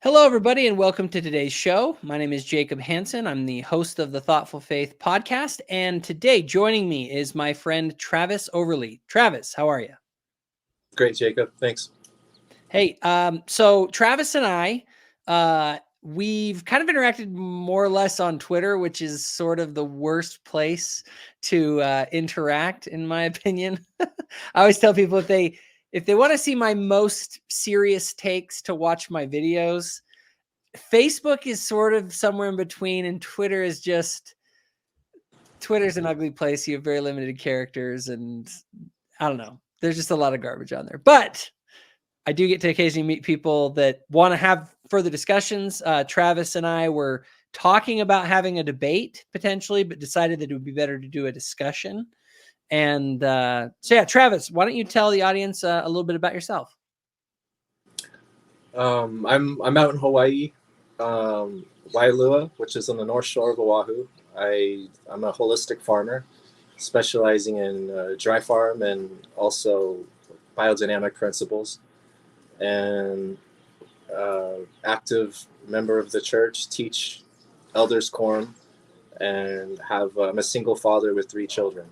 Hello, everybody, and welcome to today's show. My name is Jacob Hansen. I'm the host of the Thoughtful Faith podcast. And today, joining me is my friend Travis Overley. Travis, how are you? Great, Jacob. Thanks. Hey, so Travis and I, we've kind of interacted more or less on Twitter, which is sort of the worst place to interact, in my opinion. I always tell people if they want to see my most serious takes to watch my videos, Facebook is sort of somewhere in between, and Twitter's an ugly place. You have very limited characters, and I don't know. There's just a lot of garbage on there. But I do get to occasionally meet people that want to have further discussions. Travis and I were talking about having a debate potentially, but decided that it would be better to do a discussion. And so, yeah, Travis, why don't you tell the audience a little bit about yourself? I'm out in Hawaii, Wailua, which is on the North Shore of Oahu. I'm a holistic farmer, specializing in dry farm and also biodynamic principles, and active member of the church. Teach elders quorum, and I'm a single father with 3 children,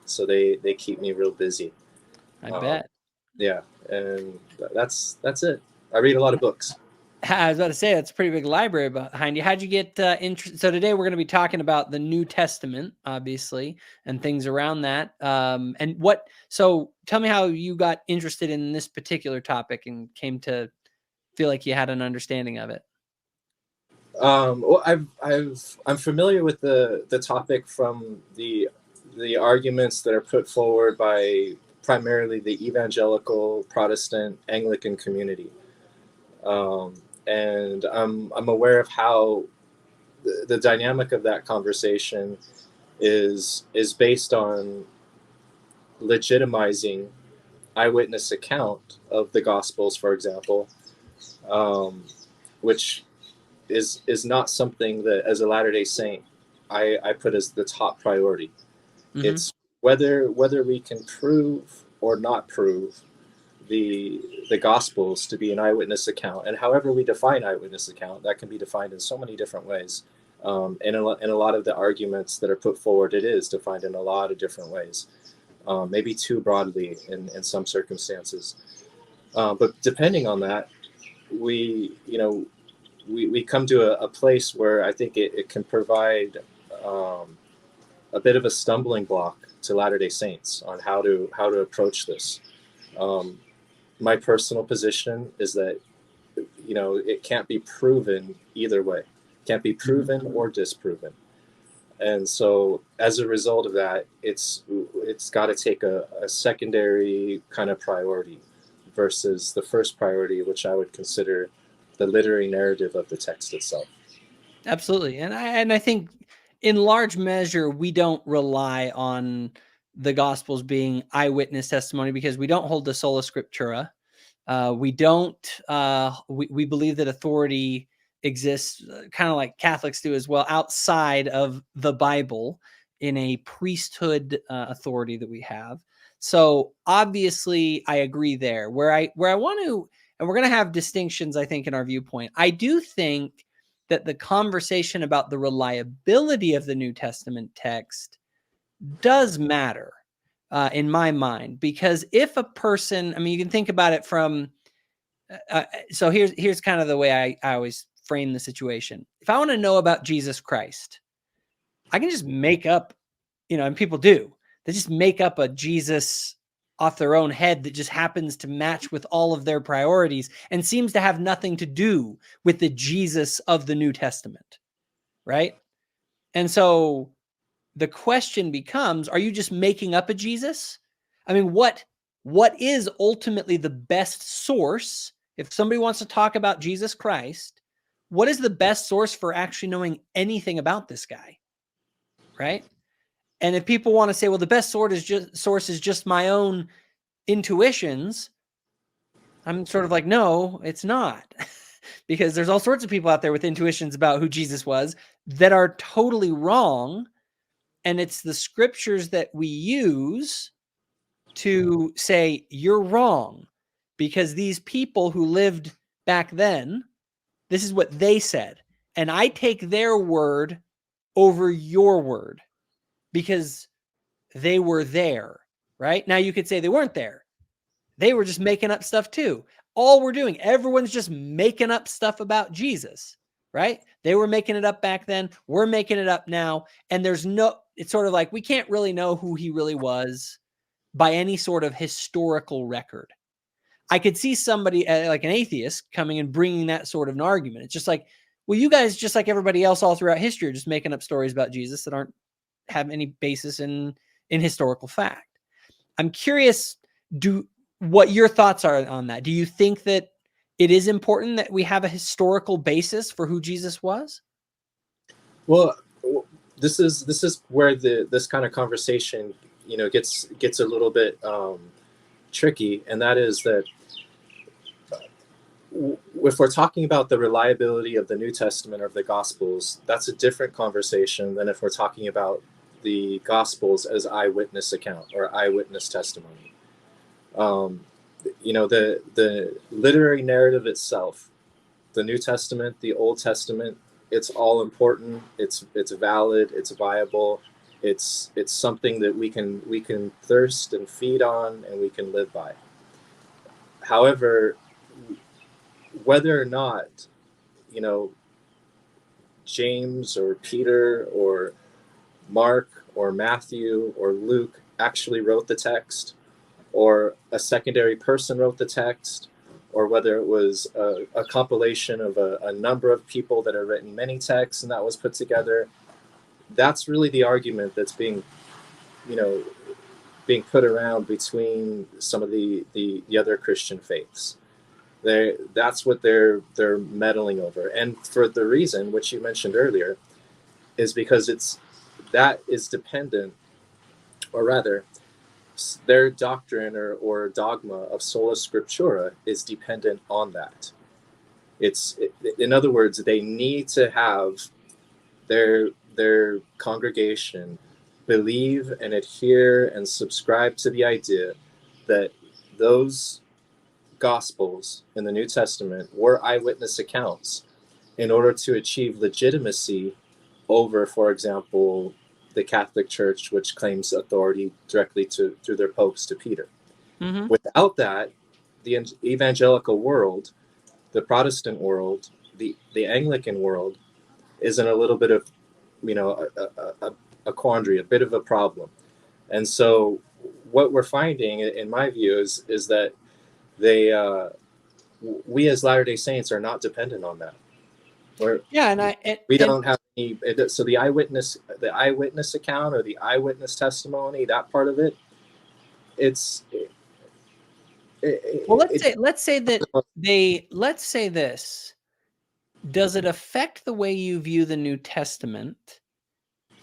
so they keep me real busy. I bet. Yeah, and that's it. I read a lot of books. I was about to say, that's a pretty big library behind you. How'd you get interested? So today we're going to be talking about the New Testament, obviously, and things around that. So tell me how you got interested in this particular topic and came to feel like you had an understanding of it. Well, I'm familiar with the topic from the arguments that are put forward by primarily the evangelical Protestant Anglican community. And I'm aware of how the dynamic of that conversation is based on legitimizing eyewitness account of the Gospels, for example, which is not something that, as a Latter-day Saint, I put as the top priority. Mm-hmm. It's whether we can prove or not prove the Gospels to be an eyewitness account, and however we define eyewitness account, that can be defined in so many different ways. And in a lot of the arguments that are put forward, it is defined in a lot of different ways, maybe too broadly in some circumstances. But depending on that, we come to a place where I think it can provide a bit of a stumbling block to Latter-day Saints on how to approach this. My personal position is that, it can't be proven either way. It can't be proven or disproven. And so as a result of that, it's got to take a secondary kind of priority versus the first priority, which I would consider the literary narrative of the text itself. Absolutely. And I think in large measure, we don't rely on the Gospels being eyewitness testimony because we don't hold the sola scriptura. We believe that authority exists kind of like Catholics do as well, outside of the Bible in a priesthood authority that we have. So obviously I agree there. Where I want to, and we're going to have distinctions, I think, in our viewpoint. I do think that the conversation about the reliability of the New Testament text does matter in my mind, because if a person, I mean, you can think about it from, so here's kind of the way I always frame the situation. If I want to know about Jesus Christ, I can just make up, and people do, they just make up a Jesus off their own head that just happens to match with all of their priorities and seems to have nothing to do with the Jesus of the New Testament, right? And so the question becomes, are you just making up a Jesus? I mean, what is ultimately the best source? If somebody wants to talk about Jesus Christ, what is the best source for actually knowing anything about this guy, right? And if people want to say, well, the best source is just my own intuitions, I'm sort of like, no, it's not. Because there's all sorts of people out there with intuitions about who Jesus was that are totally wrong. And it's the scriptures that we use to say, you're wrong, because these people who lived back then This is what they said. And I take their word over your word because they were there, right? Now you could say they weren't there. They were just making up stuff too. All we're doing, everyone's just making up stuff about Jesus, right? They were making it up back then. We're making it up now. And it's sort of like we can't really know who he really was by any sort of historical record. I could see somebody like an atheist coming and bringing that sort of an argument. It's just like, well, you guys, just like everybody else all throughout history, are just making up stories about Jesus that aren't have any basis in historical fact. I'm curious, what your thoughts are on that. Do you think that it is important that we have a historical basis for who Jesus was? Well, this is where this kind of conversation, gets a little bit tricky, and that is that if we're talking about the reliability of the New Testament or of the Gospels, that's a different conversation than if we're talking about the Gospels as eyewitness account or eyewitness testimony. The literary narrative itself, the New Testament, the Old Testament, it's all important. It's valid. It's viable. It's something that we can thirst and feed on, and we can live by. However, whether or not, James or Peter or Mark or Matthew or Luke actually wrote the text, or a secondary person wrote the text, or whether it was a compilation of a number of people that have written many texts and that was put together, that's really the argument that's being put around between some of the other Christian faiths. That's what they're meddling over, and for the reason which you mentioned earlier, is because that is dependent, or rather, their doctrine or dogma of sola scriptura is dependent on that. In other words, they need to have their congregation believe and adhere and subscribe to the idea that those Gospels in the New Testament were eyewitness accounts in order to achieve legitimacy over, for example, the Catholic Church, which claims authority directly through their popes to Peter. Mm-hmm. Without that, the evangelical world, the Protestant world, the Anglican world is in a little bit of, a quandary, a bit of a problem. And so what we're finding, in my view, is that we as Latter-day Saints are not dependent on that. We don't have any. So the eyewitness account or the eyewitness testimony, that part of it, let's say this. Does it affect the way you view the New Testament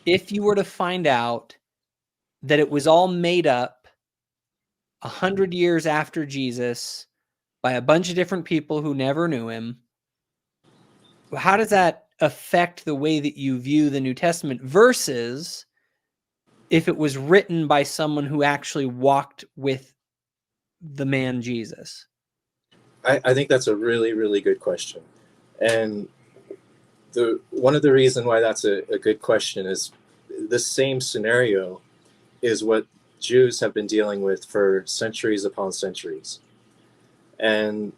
if you were to find out that it was all made up 100 years after Jesus by a bunch of different people who never knew him? How does that affect the way that you view the New Testament versus if it was written by someone who actually walked with the man Jesus? I think that's a really, really good question. And one of the reasons why that's a good question is the same scenario is what Jews have been dealing with for centuries upon centuries. And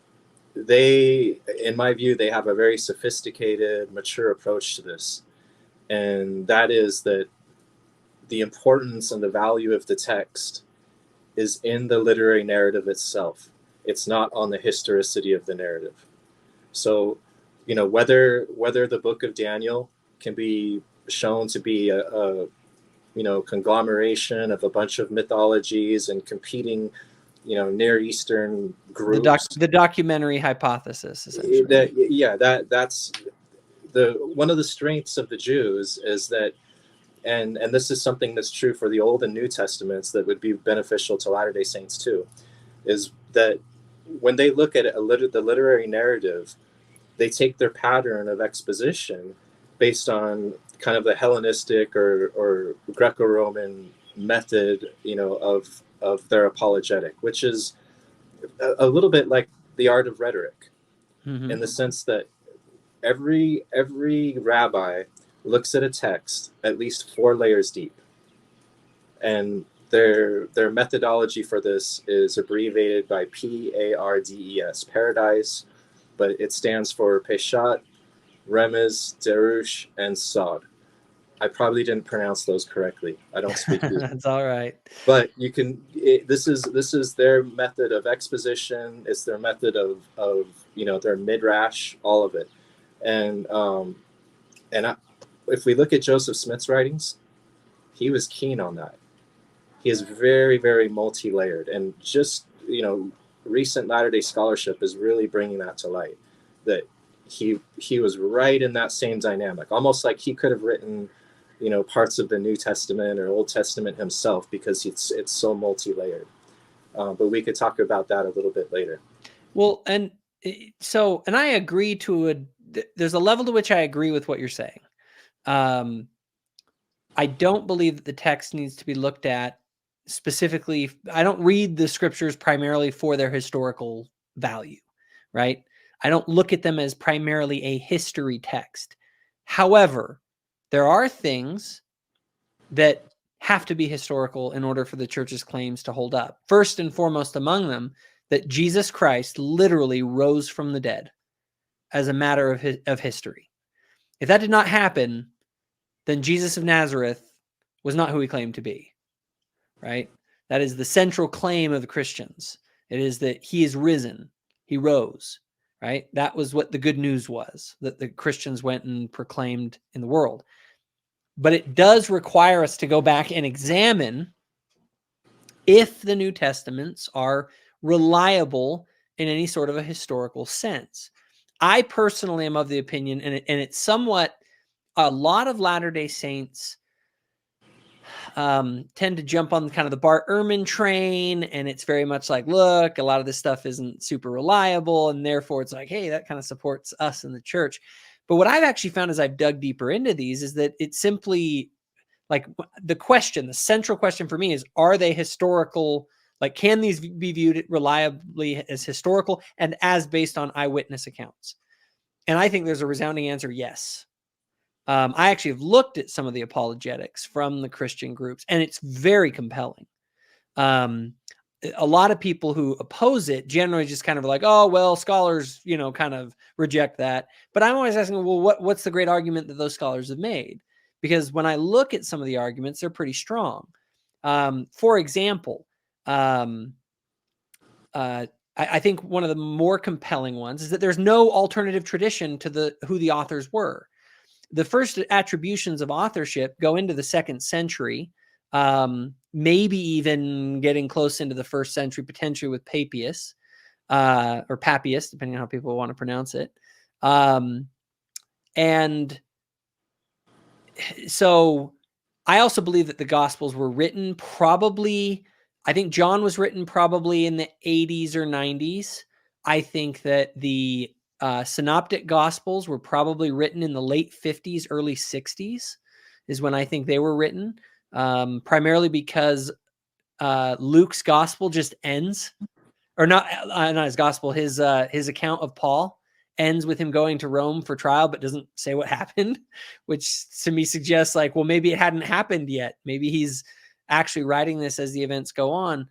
they, in my view, they have a very sophisticated, mature approach to this. And that is that the importance and the value of the text is in the literary narrative itself. It's not on the historicity of the narrative. So, whether the book of Daniel can be shown to be a conglomeration of a bunch of mythologies and competing Near Eastern groups. The documentary hypothesis, essentially. That's one of the strengths of the Jews is that, and this is something that's true for the Old and New Testaments that would be beneficial to Latter-day Saints too, is that when they look at the literary narrative, they take their pattern of exposition based on kind of the Hellenistic or Greco-Roman method, of their apologetic, which is a little bit like the art of rhetoric, mm-hmm. in the sense that every rabbi looks at a text at least 4 layers deep, and their methodology for this is abbreviated by PARDES, paradise, but it stands for Peshat, Remez, Derush, and Sod. I probably didn't pronounce those correctly. I don't speak Hebrew. That's all right. But you can. This is their method of exposition. It's their method of their midrash, all of it. And if we look at Joseph Smith's writings, he was keen on that. He is very, very multi-layered, and just recent Latter-day scholarship is really bringing that to light. That he was right in that same dynamic, almost like he could have written parts of the New Testament or Old Testament himself, because it's so multi-layered. But we could talk about that a little bit later. Well, and I agree there's a level to which I agree with what you're saying. I don't believe that the text needs to be looked at specifically. I don't read the scriptures primarily for their historical value, right? I don't look at them as primarily a history text. However, there are things that have to be historical in order for the church's claims to hold up. First and foremost among them, that Jesus Christ literally rose from the dead as a matter of history. If that did not happen, then Jesus of Nazareth was not who he claimed to be, right? That is the central claim of the Christians. It is that he is risen. He rose, right? That was what the good news was, that the Christians went and proclaimed in the world. But it does require us to go back and examine if the New Testaments are reliable in any sort of a historical sense. I personally am of the opinion, and it's somewhat, a lot of Latter-day Saints tend to jump on kind of the Bart Ehrman train, and it's very much like, look, a lot of this stuff isn't super reliable, and therefore it's like, hey, that kind of supports us in the church. But what I've actually found as I've dug deeper into these is that it's simply like the central question for me is, are they historical? Like, can these be viewed reliably as historical and as based on eyewitness accounts? And I think there's a resounding answer, yes. I actually have looked at some of the apologetics from the Christian groups, and it's very compelling. A lot of people who oppose it generally just kind of like, oh, well, scholars, kind of reject that. But I'm always asking, well, what's the great argument that those scholars have made? Because when I look at some of the arguments, they're pretty strong. For example, I think one of the more compelling ones is that there's no alternative tradition to who the authors were. The first attributions of authorship go into the 2nd century, maybe even getting close into the 1st century, potentially with Papias, or Papias, depending on how people want to pronounce it. And so I also believe that the Gospels were written probably, I think John was written probably in the 80s or 90s. I think that the Synoptic Gospels were probably written in the late 50s, early 60s is when I think they were written, primarily because Luke's Gospel just ends, or not his Gospel, his account of Paul ends with him going to Rome for trial, but doesn't say what happened, which to me suggests like, well, maybe it hadn't happened yet. Maybe he's actually writing this as the events go on.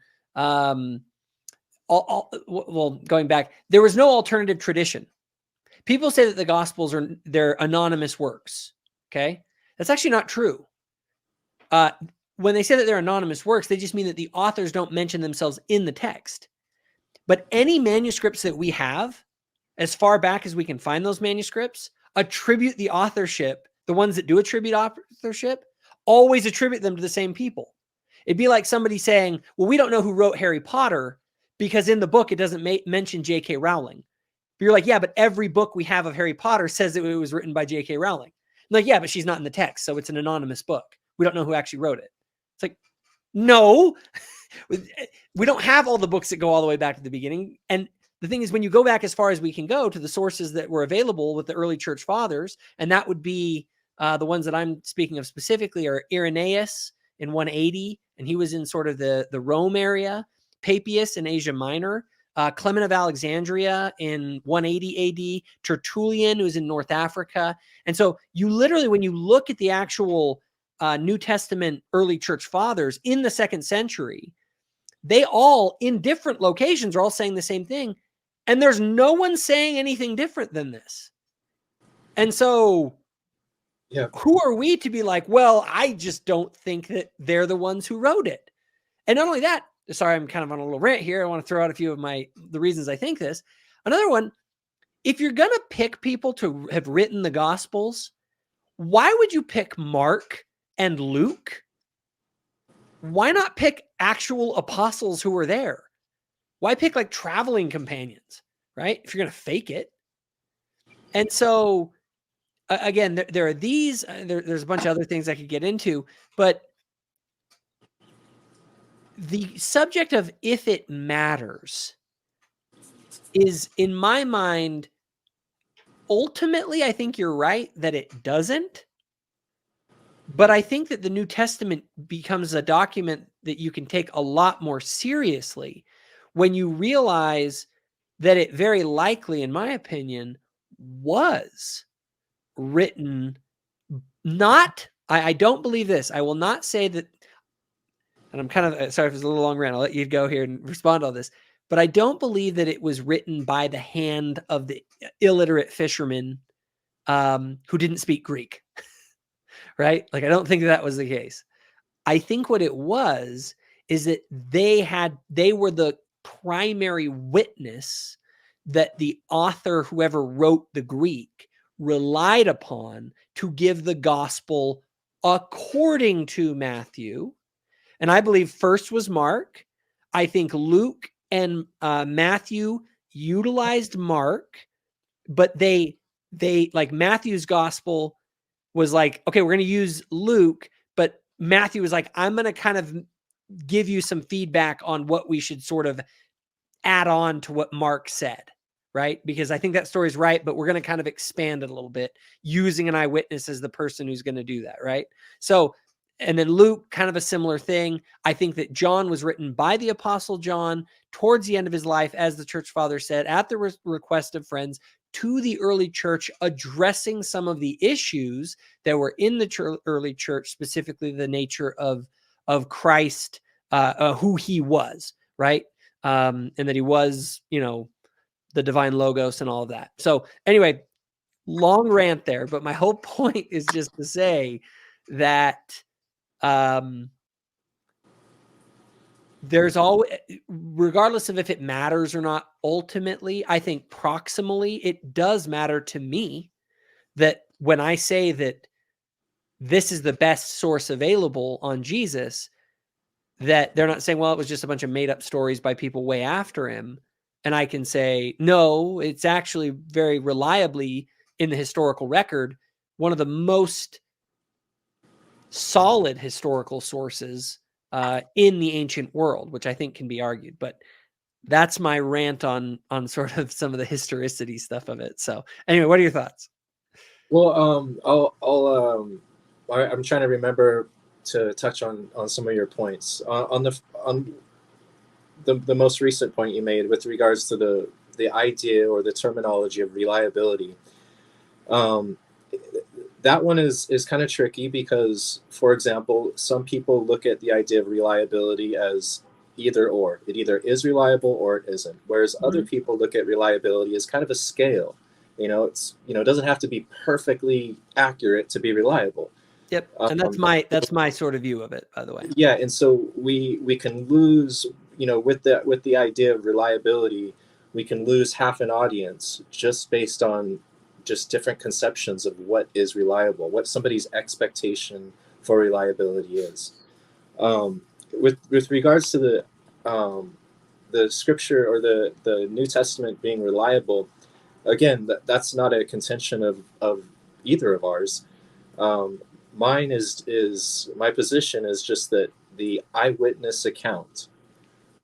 Well, going back, there was no alternative tradition. People say that the Gospels they're anonymous works. Okay. That's actually not true. When they say that they're anonymous works, they just mean that the authors don't mention themselves in the text. But any manuscripts that we have, as far back as we can find those manuscripts, attribute the authorship, the ones that do attribute authorship, always attribute them to the same people. It'd be like somebody saying, well, we don't know who wrote Harry Potter because in the book, it doesn't mention J.K. Rowling. But you're like, yeah, but every book we have of Harry Potter says that it was written by J.K. Rowling. I'm like, yeah, but she's not in the text, so it's an anonymous book. We don't know who actually wrote it. It's like, no, we don't have all the books that go all the way back to the beginning. And the thing is, when you go back as far as we can go to the sources that were available with the early church fathers, and that would be the ones that I'm speaking of specifically are Irenaeus in 180, and he was in sort of the Rome area, Papias in Asia Minor, Clement of Alexandria in 180 AD, Tertullian, who's in North Africa. And so you literally, when you look at the actual New Testament early church fathers in the 2nd century, they all, in different locations, are all saying the same thing. And there's no one saying anything different than this. And so who are we to be like, well, I just don't think that they're the ones who wrote it. And not only that, sorry, I'm kind of on a little rant here. I want to throw out a few of the reasons I think this. Another one, if you're going to pick people to have written the Gospels, why would you pick Mark and Luke? Why not pick actual apostles who were there? Why pick like traveling companions, right? If you're going to fake it. And so, again, there are these, there's a bunch of other things I could get into, but the subject of if it matters is, in my mind, ultimately, I think you're right that it doesn't. But I think that the New Testament becomes a document that you can take a lot more seriously when you realize that it very likely, in my opinion, was written not, I don't believe this. I will not say that, and I'm kind of, sorry if it's a little long rant, I'll let you go here and respond to all this, but I don't believe that it was written by the hand of the illiterate fisherman who didn't speak Greek. Right? Like, I don't think that was the case. I think what it was is that they were the primary witness that the author, whoever wrote the Greek, relied upon to give the gospel according to Matthew. And I believe first was Mark. I think Luke and Matthew utilized Mark, but they like Matthew's gospel was like, okay, we're going to use Luke, but Matthew was like, I'm going to kind of give you some feedback on what we should sort of add on to what Mark said, right? Because I think that story's right, but we're going to kind of expand it a little bit using an eyewitness as the person who's going to do that, right? So, and then Luke, kind of a similar thing. I think that John was written by the Apostle John towards the end of his life, as the church father said, at the request of friends, to the early church, addressing some of the issues that were in the early church, specifically the nature of Christ, who he was, right? And that he was, the divine logos and all of that. So anyway, long rant there, but my whole point is just to say that there's always, regardless of if it matters or not, ultimately, I think proximally, it does matter to me that when I say that this is the best source available on Jesus, that they're not saying, well, it was just a bunch of made up stories by people way after him. And I can say, no, it's actually very reliably in the historical record, one of the most solid historical sources in the ancient world, which I think can be argued. But that's my rant on sort of some of the historicity stuff of it. So anyway, what are your thoughts? Well, I'm trying to remember to touch on some of your points on the most recent point you made with regards to the idea or the terminology of reliability. That one is kind of tricky because, for example, some people look at the idea of reliability as either or. It either is reliable or it isn't. Whereas other people look at reliability as kind of a scale. It doesn't have to be perfectly accurate to be reliable. Yep, and that's my sort of view of it, by the way. Yeah, and so we can lose, with the idea of reliability, we can lose half an audience just based on just different conceptions of what is reliable, what somebody's expectation for reliability is. With regards to the scripture or the New Testament being reliable, again, that's not a contention of either of ours. Mine is my position is just that the eyewitness account,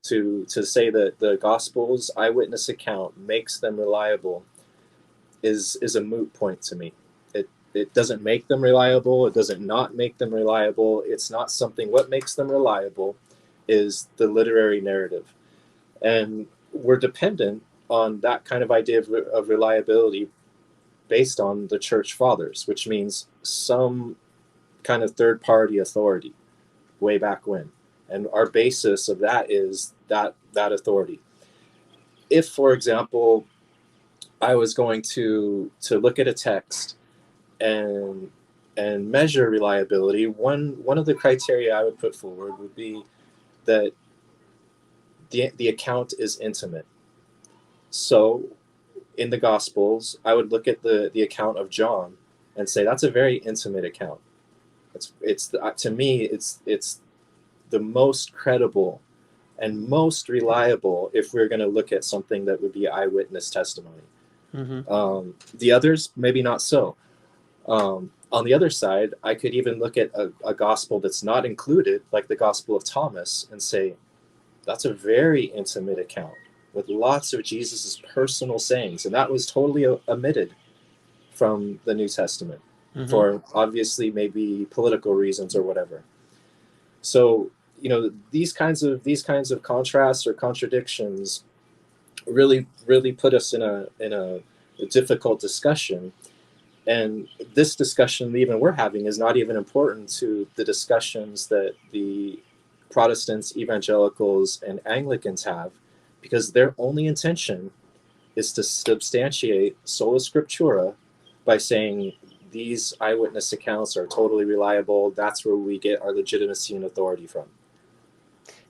to say that the Gospel's eyewitness account makes them reliable is a moot point to me. It doesn't make them reliable. It doesn't not make them reliable. It's not something. What makes them reliable is the literary narrative. And we're dependent on that kind of idea of reliability based on the church fathers, which means some kind of third party authority way back when. And our basis of that is that authority. If, for example, I was going to look at a text and measure reliability, one of the criteria I would put forward would be that the account is intimate. So in the Gospels, I would look at the account of John and say that's a very intimate account. It's to me it's the most credible and most reliable if we're going to look at something that would be eyewitness testimony. The others maybe not so. On the other side, I could even look at a gospel that's not included, like the Gospel of Thomas, and say that's a very intimate account with lots of Jesus's personal sayings, and that was totally omitted from the New Testament for obviously maybe political reasons or whatever. So these kinds of contrasts or contradictions really put us in a difficult discussion. And this discussion even we're having is not even important to the discussions that the Protestants, evangelicals, and Anglicans have, because their only intention is to substantiate sola scriptura by saying these eyewitness accounts are totally reliable. That's where we get our legitimacy and authority from.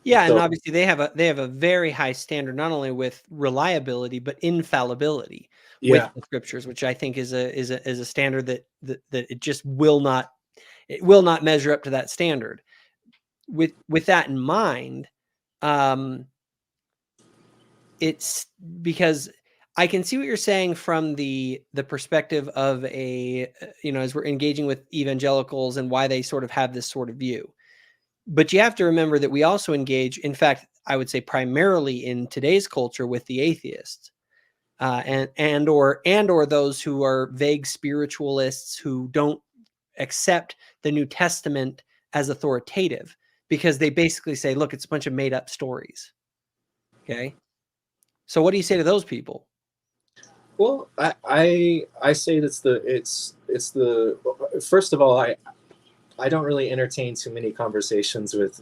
Yeah, and obviously they have a very high standard, not only with reliability but infallibility with the scriptures, which I think is a standard that it just will not measure up to that standard. With that in mind, it's because I can see what you're saying from the perspective of as we're engaging with evangelicals and why they sort of have this sort of view. But you have to remember that we also engage, in fact, I would say primarily in today's culture, with the atheists, and or those who are vague spiritualists who don't accept the New Testament as authoritative, because they basically say, look, it's a bunch of made up stories. Okay. So what do you say to those people? Well, I say that's it's the first of all, I don't really entertain too many conversations with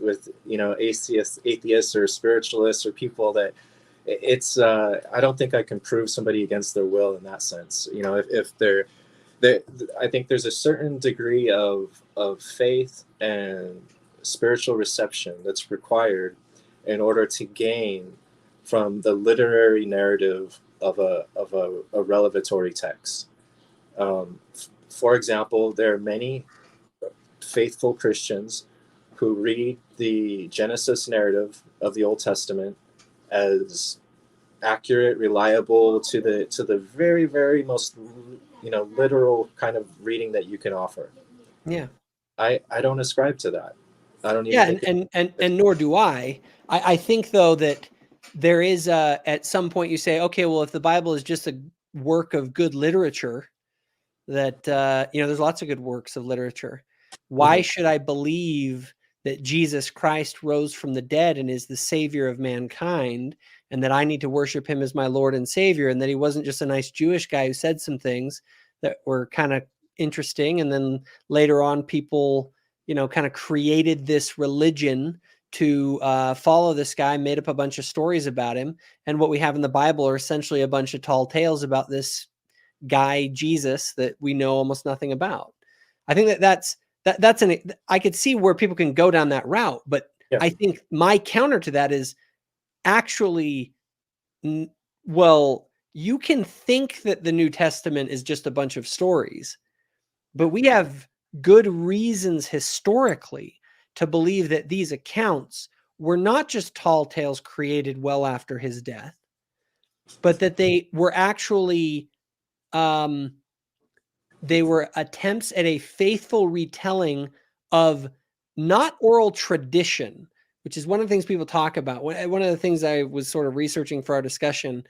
atheists or spiritualists or people that it's I don't think I can prove somebody against their will in that sense. If they're I think there's a certain degree of faith and spiritual reception that's required in order to gain from the literary narrative of a revelatory text. For example, there are many faithful Christians who read the Genesis narrative of the Old Testament as accurate, reliable, to the very, very most literal kind of reading that you can offer. Yeah. I don't ascribe to that. I don't even think and nor do I. I think though that there is at some point you say, okay, well, if the Bible is just a work of good literature, that there's lots of good works of literature. Why should I believe that Jesus Christ rose from the dead and is the savior of mankind, and that I need to worship him as my Lord and Savior, and that he wasn't just a nice Jewish guy who said some things that were kind of interesting, and then later on people kind of created this religion to follow this guy, made up a bunch of stories about him, and what we have in the Bible are essentially a bunch of tall tales about this guy Jesus that we know almost nothing about. I think that's I could see where people can go down that route, but I think my counter to that is actually, well, you can think that the New Testament is just a bunch of stories, but we have good reasons historically to believe that these accounts were not just tall tales created well after his death, but that they were actually they were attempts at a faithful retelling of not oral tradition, which is one of the things people talk about. One of the things I was sort of researching for our discussion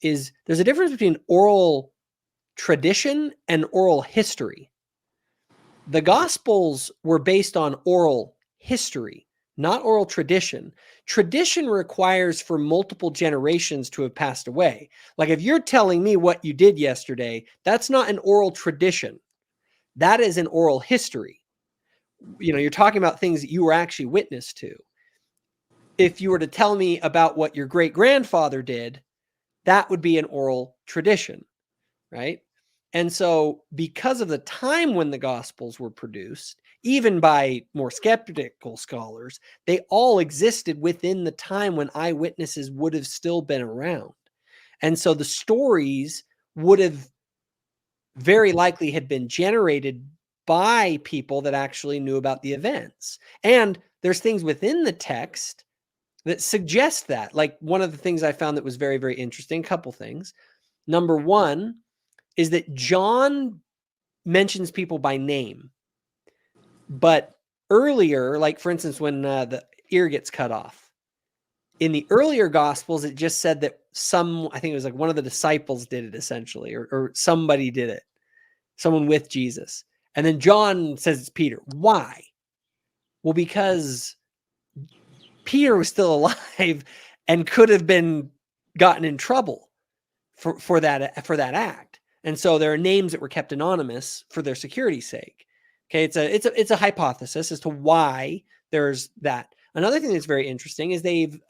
is there's a difference between oral tradition and oral history. The Gospels were based on oral history. not oral tradition. Tradition requires for multiple generations to have passed away. Like if you're telling me what you did yesterday, that's not an oral tradition. That is an oral history. You know, you're talking about things that you were actually witness to. If you were to tell me about what your great-grandfather did, that would be an oral tradition, right? And so because of the time when the Gospels were produced, even by more skeptical scholars, they all existed within the time when eyewitnesses would have still been around. And so the stories would have very likely had been generated by people that actually knew about the events. And there's things within the text that suggest that. Like one of the things I found that was very, very interesting, a couple things. Number one is that John mentions people by name. But earlier, like for instance, when the ear gets cut off, in the earlier Gospels, it just said that I think it was like one of the disciples did it essentially, or somebody did it, someone with Jesus. And then John says it's Peter. Why? Well, because Peter was still alive and could have been gotten in trouble for that act. And so there are names that were kept anonymous for their security's sake. Okay, it's a hypothesis as to why there's that. Another thing that's very interesting is they've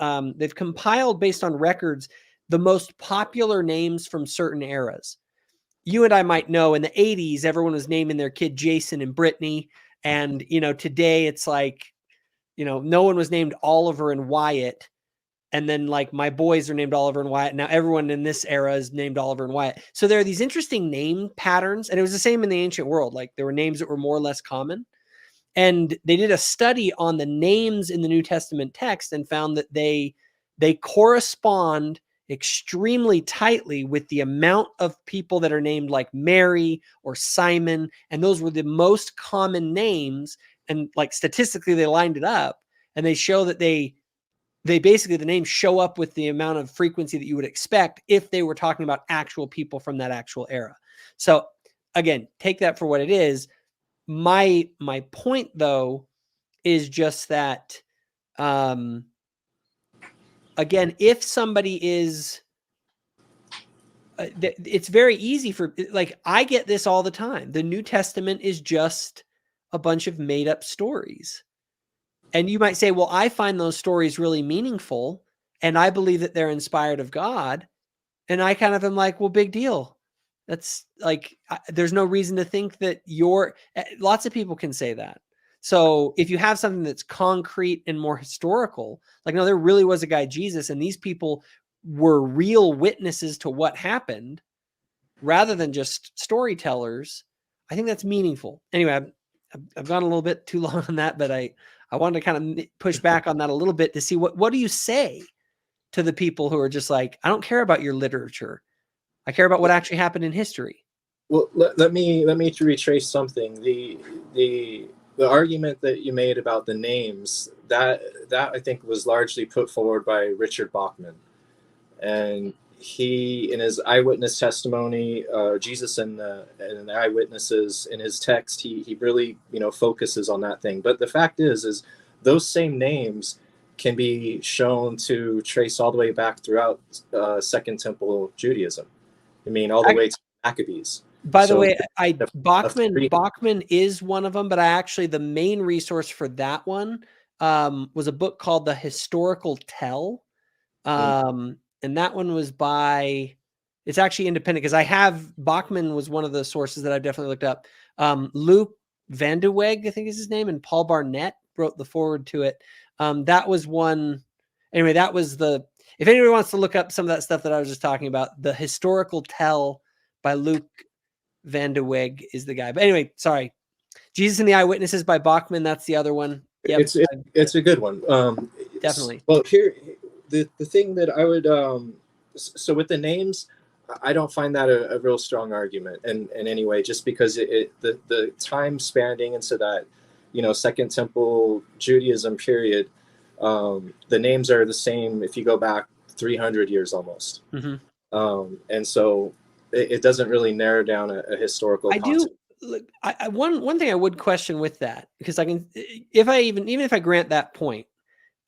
compiled based on records the most popular names from certain eras. You and I might know in the 80s, everyone was naming their kid Jason and Brittany. And, you know, today it's like, you know, no one was named Oliver and Wyatt. And then like my boys are named Oliver and Wyatt. Now everyone in this era is named Oliver and Wyatt. So there are these interesting name patterns. And it was the same in the ancient world. Like there were names that were more or less common. And they did a study on the names in the New Testament text and found that they correspond extremely tightly with the amount of people that are named like Mary or Simon. And those were the most common names. And like statistically, they lined it up and they show that they basically, the names show up with the amount of frequency that you would expect if they were talking about actual people from that actual era. So again, take that for what it is. My point though is just that again, if somebody is it's very easy for, like, I get this all the time. The New Testament is just a bunch of made up stories. And you might say, well, I find those stories really meaningful and I believe that they're inspired of God. And I kind of am like, well, big deal. That's like, there's no reason to think that lots of people can say that. So if you have something that's concrete and more historical, like, no, there really was a guy, Jesus, and these people were real witnesses to what happened rather than just storytellers, I think that's meaningful. Anyway, I've gone a little bit too long on that, but I wanted to kind of push back on that a little bit to see what do you say to the people who are just like, I don't care about your literature. I care about what actually happened in history. Well, let me retrace something. The argument that you made about the names, that I think was largely put forward by Richard Bachman, and he, in his eyewitness testimony, Jesus and the eyewitnesses, in his text, he really, you know, focuses on that thing. But the fact is those same names can be shown to trace all the way back throughout Second Temple Judaism. I mean, all the way to Maccabees. By the way, Bachman is one of them, but the main resource for that one was a book called The Historical Tell. And that one was it's actually independent because Bachman was one of the sources that I've definitely looked up. Luke Vandeweghe, I think is his name, and Paul Barnett wrote the forward to it. That was one. Anyway, that was if anybody wants to look up some of that stuff that I was just talking about, The Historical Tell by Luke Vandeweghe is the guy. But anyway, sorry. Jesus and the Eyewitnesses by Bachman. That's the other one. Yep. It's a good one. Definitely. Well, here, the thing that I would, so with the names, I don't find that a real strong argument in any way, just because the time spanning into that, you know, Second Temple Judaism period, the names are the same if you go back 300 years almost. Mm-hmm. And so it doesn't really narrow down a historical concept. One thing I would question with that, because I can, even if I grant that point,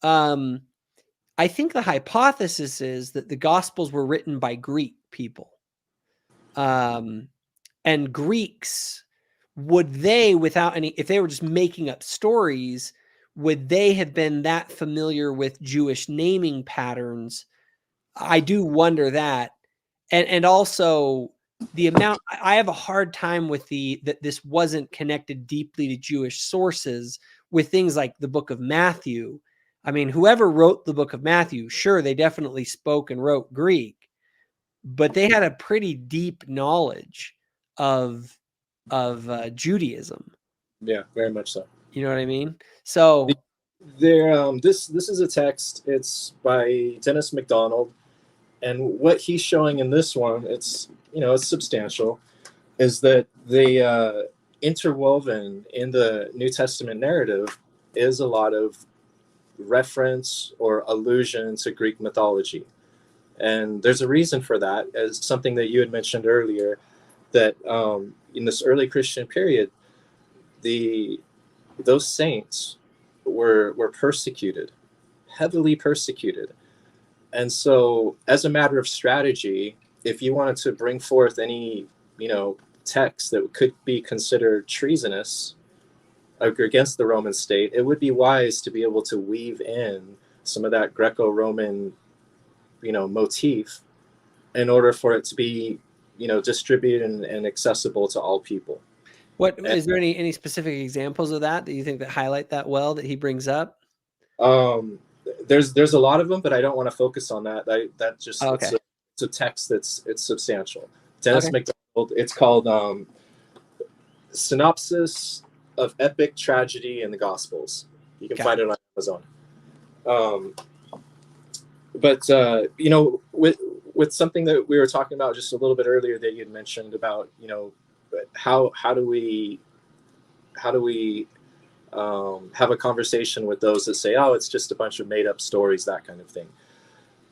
I think the hypothesis is that the Gospels were written by Greek people. And Greeks, would they, without any, if they were just making up stories, would they have been that familiar with Jewish naming patterns? I do wonder that. And also the amount, I have a hard time with that this wasn't connected deeply to Jewish sources with things like the book of Matthew. I mean, whoever wrote the book of Matthew, sure, they definitely spoke and wrote Greek, but they had a pretty deep knowledge of Judaism. Yeah, very much so. You know what I mean? So this is a text. It's by Dennis MacDonald, and what he's showing in this one, it's it's substantial, is that they interwoven in the New Testament narrative is a lot of reference or allusion to Greek mythology. And there's a reason for that, as something that you had mentioned earlier, that in this early Christian period, those saints were persecuted, heavily persecuted. And so as a matter of strategy, if you wanted to bring forth any, text that could be considered treasonous against the Roman state, it would be wise to be able to weave in some of that Greco-Roman, motif in order for it to be, distributed and accessible to all people. Is there any specific examples of that you think that highlight that well that he brings up? There's a lot of them, but I don't want to focus on that. That just okay. It's a text it's substantial. Dennis MacDonald. It's called Synopsis of Epic Tragedy in the Gospels. You can find it on Amazon. But with something that we were talking about just a little bit earlier that you had mentioned about how do we have a conversation with those that say, oh, it's just a bunch of made up stories, that kind of thing.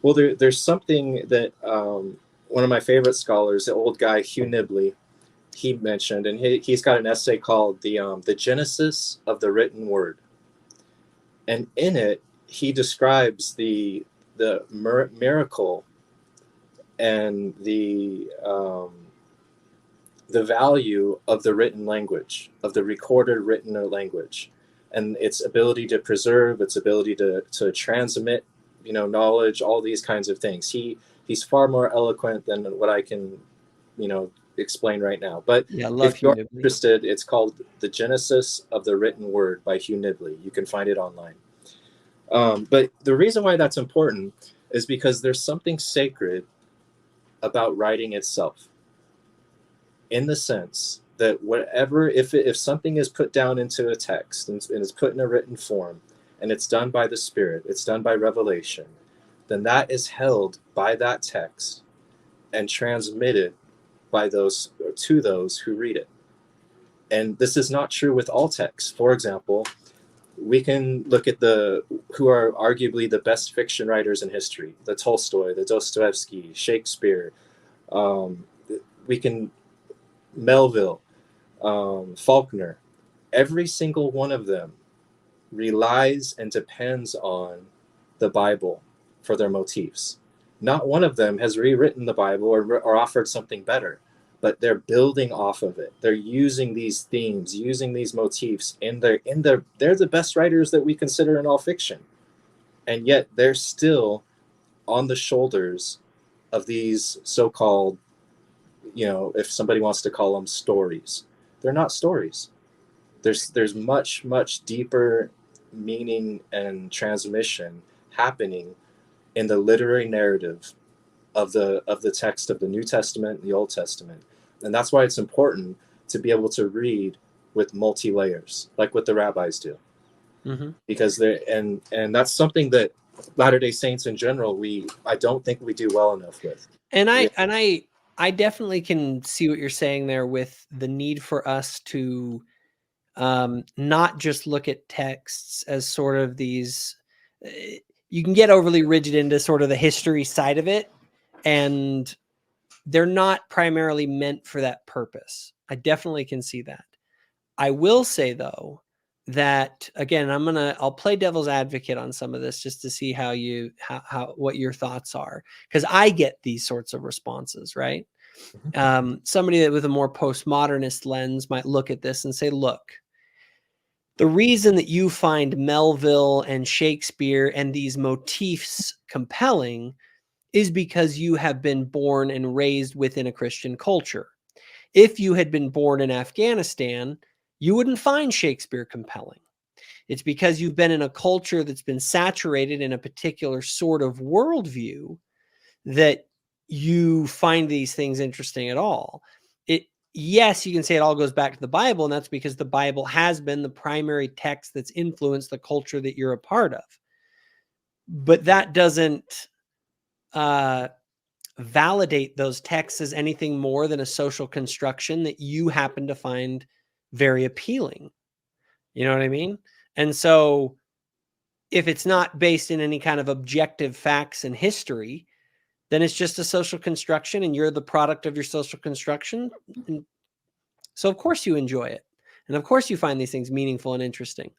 Well, there's something that one of my favorite scholars, the old guy Hugh Nibley, he mentioned, and he's got an essay called the Genesis of the Written Word. And in it, he describes the miracle and the value of the written language, of the recorded written language, and its ability to preserve, its ability to transmit, knowledge, all these kinds of things. He's far more eloquent than what I can, explain right now. But if you're interested, it's called The Genesis of the Written Word by Hugh Nibley. You can find it online. But the reason why that's important is because there's something sacred about writing itself, in the sense that whatever, if something is put down into a text and is put in a written form, and it's done by the Spirit, it's done by revelation, then that is held by that text and transmitted by to those who read it. And this is not true with all texts. For example, we can look at who are arguably the best fiction writers in history: the Tolstoy, the Dostoevsky, Shakespeare. We can Melville, Faulkner. Every single one of them relies and depends on the Bible for their motifs. Not one of them has rewritten the Bible or offered something better, but they're building off of it. They're using these themes, using these motifs they're the best writers that we consider in all fiction. And yet they're still on the shoulders of these so-called, if somebody wants to call them stories. They're not stories. There's much, much deeper meaning and transmission happening in the literary narrative of the text of the New Testament and the Old Testament. And that's why it's important to be able to read with multi-layers, like what the rabbis do. Mm-hmm. Because and that's something that Latter-day Saints in general, I don't think we do well enough with. And I definitely can see what you're saying there with the need for us to not just look at texts as sort of these, you can get overly rigid into sort of the history side of it, and they're not primarily meant for that purpose. I definitely can see that. I will say, though, that, again, I'll play devil's advocate on some of this just to see what your thoughts are, because I get these sorts of responses, right? Somebody that with a more postmodernist lens might look at this and say, look, the reason that you find Melville and Shakespeare and these motifs compelling is because you have been born and raised within a Christian culture. If you had been born in Afghanistan, you wouldn't find Shakespeare compelling. It's because you've been in a culture that's been saturated in a particular sort of worldview that you find these things interesting at all. Yes, you can say it all goes back to the Bible, and that's because the Bible has been the primary text that's influenced the culture that you're a part of. But that doesn't validate those texts as anything more than a social construction that you happen to find very appealing. You know what I mean? And so if it's not based in any kind of objective facts and history, then it's just a social construction and you're the product of your social construction. And so of course you enjoy it. And of course you find these things meaningful and interesting,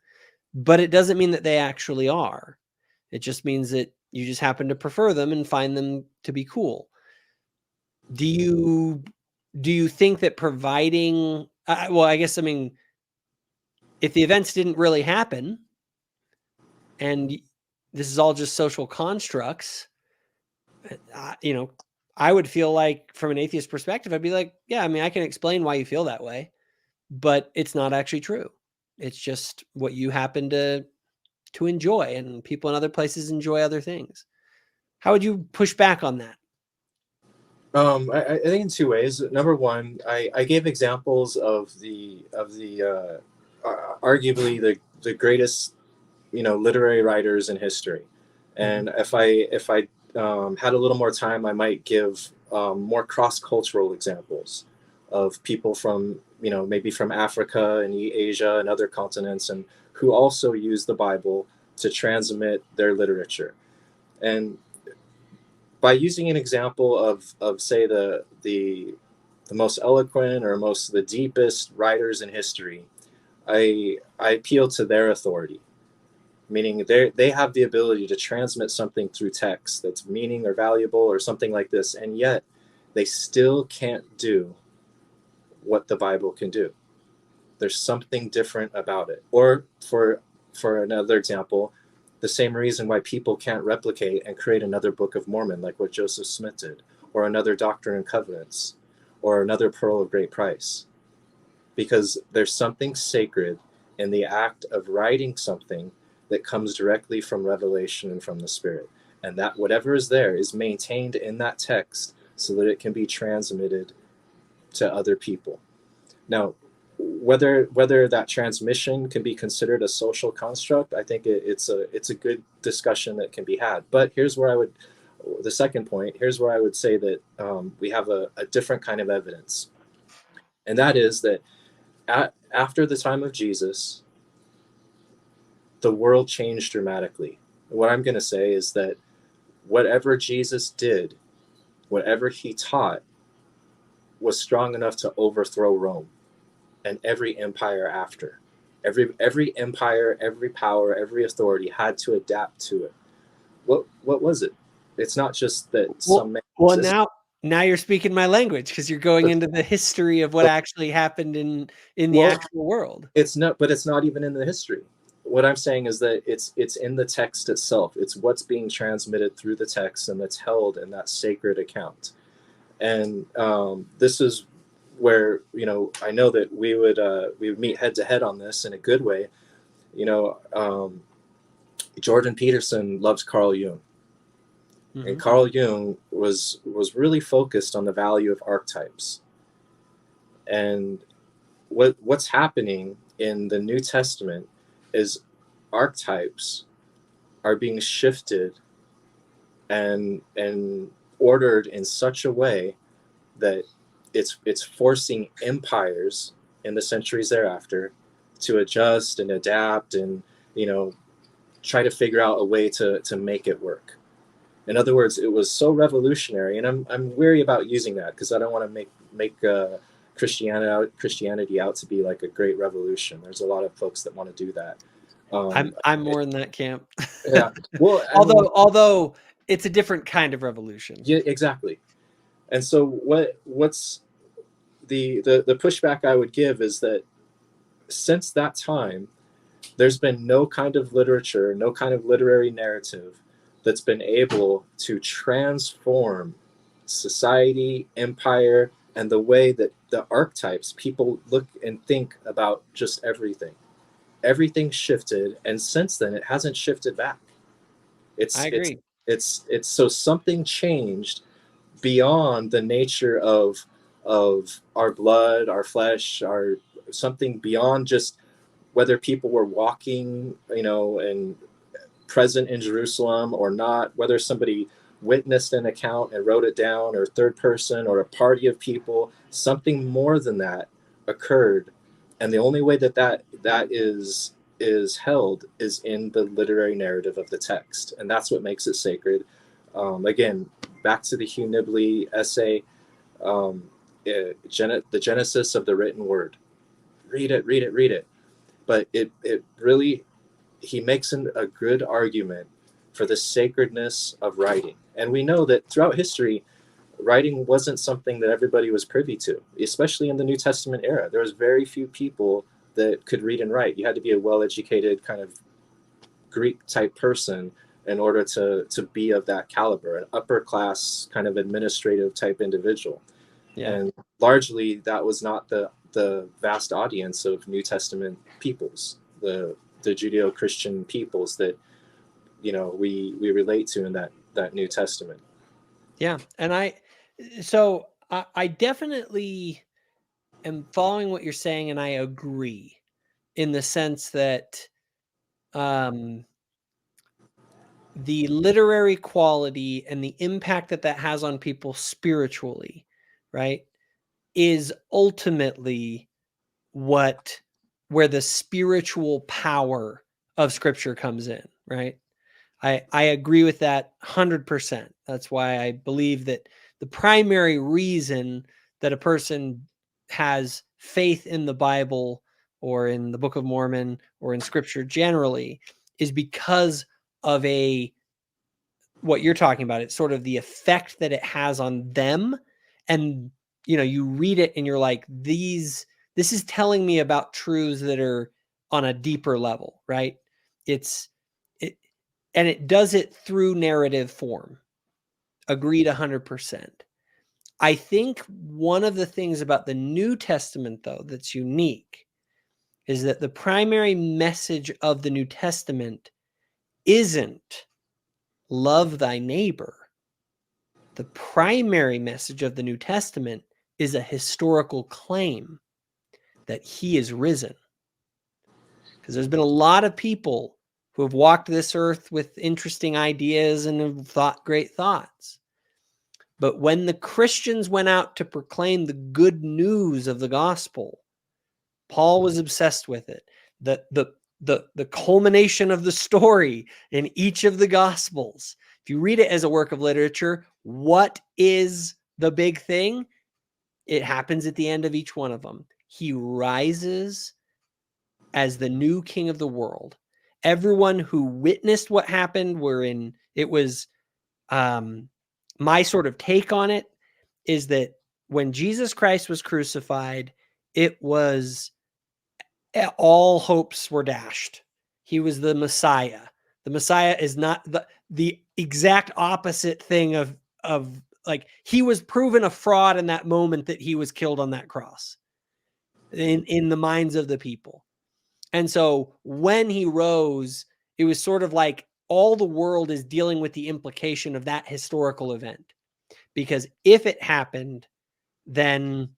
but it doesn't mean that they actually are. It just means that you just happen to prefer them and find them to be cool. Do you think that providing, well, I guess, I mean, if the events didn't really happen and this is all just social constructs, I would feel like from an atheist perspective, I'd be like, yeah, I mean, I can explain why you feel that way, but it's not actually true. It's just what you happen to enjoy, and people in other places enjoy other things. How would you push back on that? I think in two ways. Number one, I gave examples of the arguably the greatest literary writers in history, and if I had a little more time, I might give more cross-cultural examples of people from maybe from Africa and Asia and other continents, and who also use the Bible to transmit their literature. And by using an example of say the most eloquent or the deepest writers in history, I appeal to their authority, meaning they have the ability to transmit something through text that's meaning or valuable or something like this, and yet they still can't do what the Bible can do. There's something different about it. Or for another example, the same reason why people can't replicate and create another Book of Mormon like what Joseph Smith did, or another Doctrine and Covenants, or another Pearl of Great Price. Because there's something sacred in the act of writing something that comes directly from revelation and from the Spirit. And that whatever is there is maintained in that text so that it can be transmitted to other people. Now, whether that transmission can be considered a social construct, I think it's a good discussion that can be had. But here's where the second point, here's where I would say that we have a different kind of evidence. And that is that after the time of Jesus, the world changed dramatically. What I'm going to say is that whatever Jesus did, whatever he taught, was strong enough to overthrow Rome and every empire after. Every empire, every power, every authority had to adapt to it. What was it? It's not just that some man. Well, now you're speaking my language, because you're going into the history of what actually happened in the actual world. It's not even in the history. What I'm saying is that it's in the text itself. It's what's being transmitted through the text, and that's held in that sacred account. And this is where I know that we would meet head to head on this in a good way. Jordan Peterson loves Carl Jung, and Carl Jung was really focused on the value of archetypes. And what's happening in the New Testament is archetypes are being shifted and ordered in such a way that it's forcing empires in the centuries thereafter to adjust and adapt and try to figure out a way to make it work. In other words, it was so revolutionary, and I'm weary about using that because I don't want to make Christianity out to be like a great revolution. There's a lot of folks that want to do that. I'm more in that camp. Yeah. Well, I mean, although it's a different kind of revolution. yeah, exactly. And so what's the pushback I would give is that since that time, there's been no kind of literature, no kind of literary narrative that's been able to transform society, empire, and the way that the archetypes people look and think about just everything. Everything shifted, and since then it hasn't shifted back. I It's it's agree. it's so something changed beyond the nature of our blood, our flesh, our something beyond just whether people were walking, and present in Jerusalem or not, whether somebody witnessed an account and wrote it down, or third person, or a party of people, something more than that occurred. And the only way that is held is in the literary narrative of the text, and that's what makes it sacred. Again, back to the Hugh Nibley essay, the genesis of the written word. Read it, read it, read it. But it really, he makes a good argument for the sacredness of writing. And we know that throughout history, writing wasn't something that everybody was privy to, especially in the New Testament era. There was very few people that could read and write. You had to be a well-educated kind of Greek type person in order to be of that caliber, an upper class kind of administrative type individual. Yeah. And largely that was not the vast audience of New Testament peoples, the Judeo-Christian peoples that we relate to in that New Testament. Yeah. And I definitely am following what you're saying, and I agree in the sense that the literary quality and the impact that has on people spiritually, right, is ultimately where the spiritual power of Scripture comes in, right? I agree with that 100%. That's why I believe that the primary reason that a person has faith in the Bible or in the Book of Mormon or in Scripture generally is because of what you're talking about. It's sort of the effect that it has on them. And, you read it and you're like, this is telling me about truths that are on a deeper level, right? And it does it through narrative form. Agreed 100%. I think one of the things about the New Testament, though, that's unique is that the primary message of the New Testament isn't love thy neighbor. The primary message of the New Testament is a historical claim that he is risen. Because there's been a lot of people who have walked this earth with interesting ideas and have thought great thoughts. But when the Christians went out to proclaim the good news of the gospel, Paul was obsessed with it. The culmination of the story in each of the gospels. If you read it as a work of literature, what is the big thing? It happens at the end of each one of them. He rises as the new king of the world. Everyone who witnessed what happened it was my sort of take on it is that when Jesus Christ was crucified, it was all hopes were dashed. He was the Messiah. The Messiah is not the exact opposite thing of like he was proven a fraud in that moment that he was killed on that cross in the minds of the people. And so when he rose, it was sort of like all the world is dealing with the implication of that historical event. Because if it happened, then,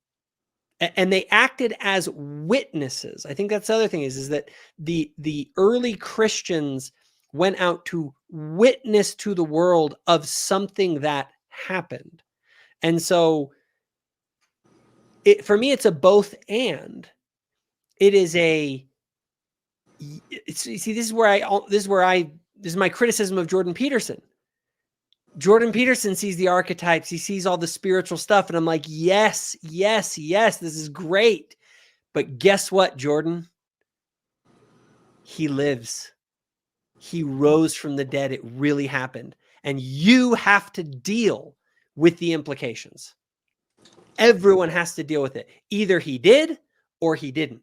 and they acted as witnesses. I think that's the other thing is that the early Christians went out to witness to the world of something that happened. And so for me, it's a both and. It is see, this is my criticism of Jordan Peterson. Jordan Peterson sees the archetypes. He sees all the spiritual stuff. And I'm like, yes, yes, yes, this is great. But guess what, Jordan? He lives. He rose from the dead. It really happened. And you have to deal with the implications. Everyone has to deal with it. Either he did or he didn't.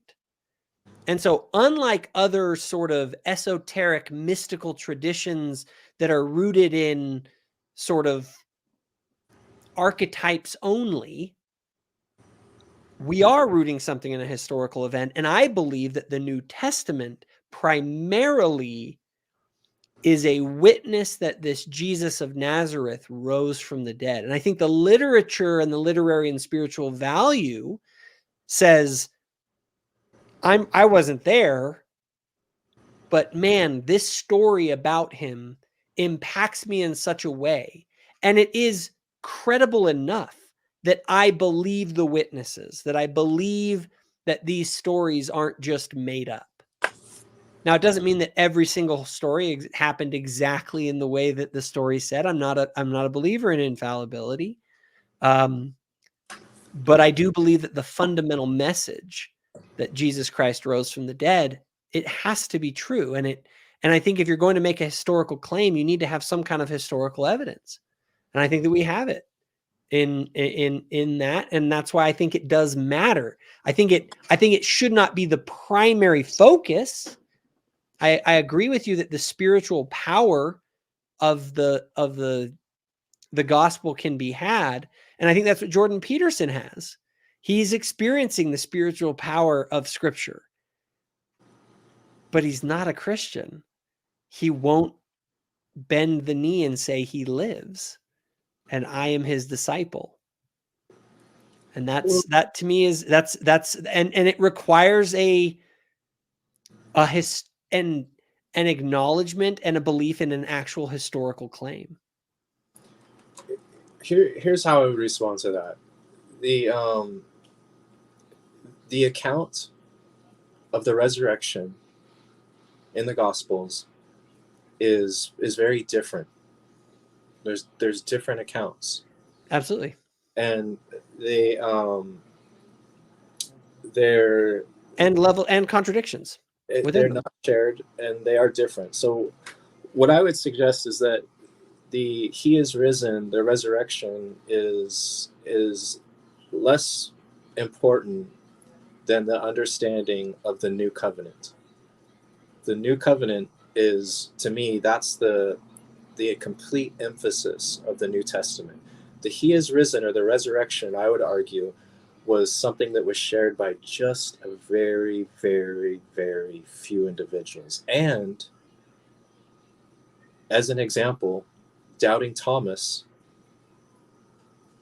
And so unlike other sort of esoteric mystical traditions that are rooted in sort of archetypes only, we are rooting something in a historical event. And I believe that the New Testament primarily is a witness that this Jesus of Nazareth rose from the dead. And I think the literature and the literary and spiritual value says, I wasn't there, but man, this story about him impacts me in such a way. And it is credible enough that I believe the witnesses, that I believe that these stories aren't just made up. Now, it doesn't mean that every single story happened exactly in the way that the story said. I'm not a believer in infallibility. But I do believe that the fundamental message that Jesus Christ rose from the dead, it has to be true. And I think if you're going to make a historical claim, you need to have some kind of historical evidence. And I think that we have it in that. And that's why I think it does matter. I think it should not be the primary focus. I agree with you that the spiritual power of the gospel can be had. And I think that's what Jordan Peterson has. He's experiencing the spiritual power of Scripture, but he's not a Christian. He won't bend the knee and say he lives and I am his disciple. And that to me is and it requires an acknowledgement and a belief in an actual historical claim. Here's how I would respond to that. The account of the resurrection in the Gospels is very different. There's different accounts. Absolutely. And they're level and contradictions. They're not shared, and they are different. So what I would suggest is that the He is risen, the resurrection is less important than the understanding of the new covenant. The new covenant is, to me, that's the complete emphasis of the New Testament. The He is risen, or the resurrection, I would argue, was something that was shared by just a very, very, very few individuals. And as an example, doubting Thomas,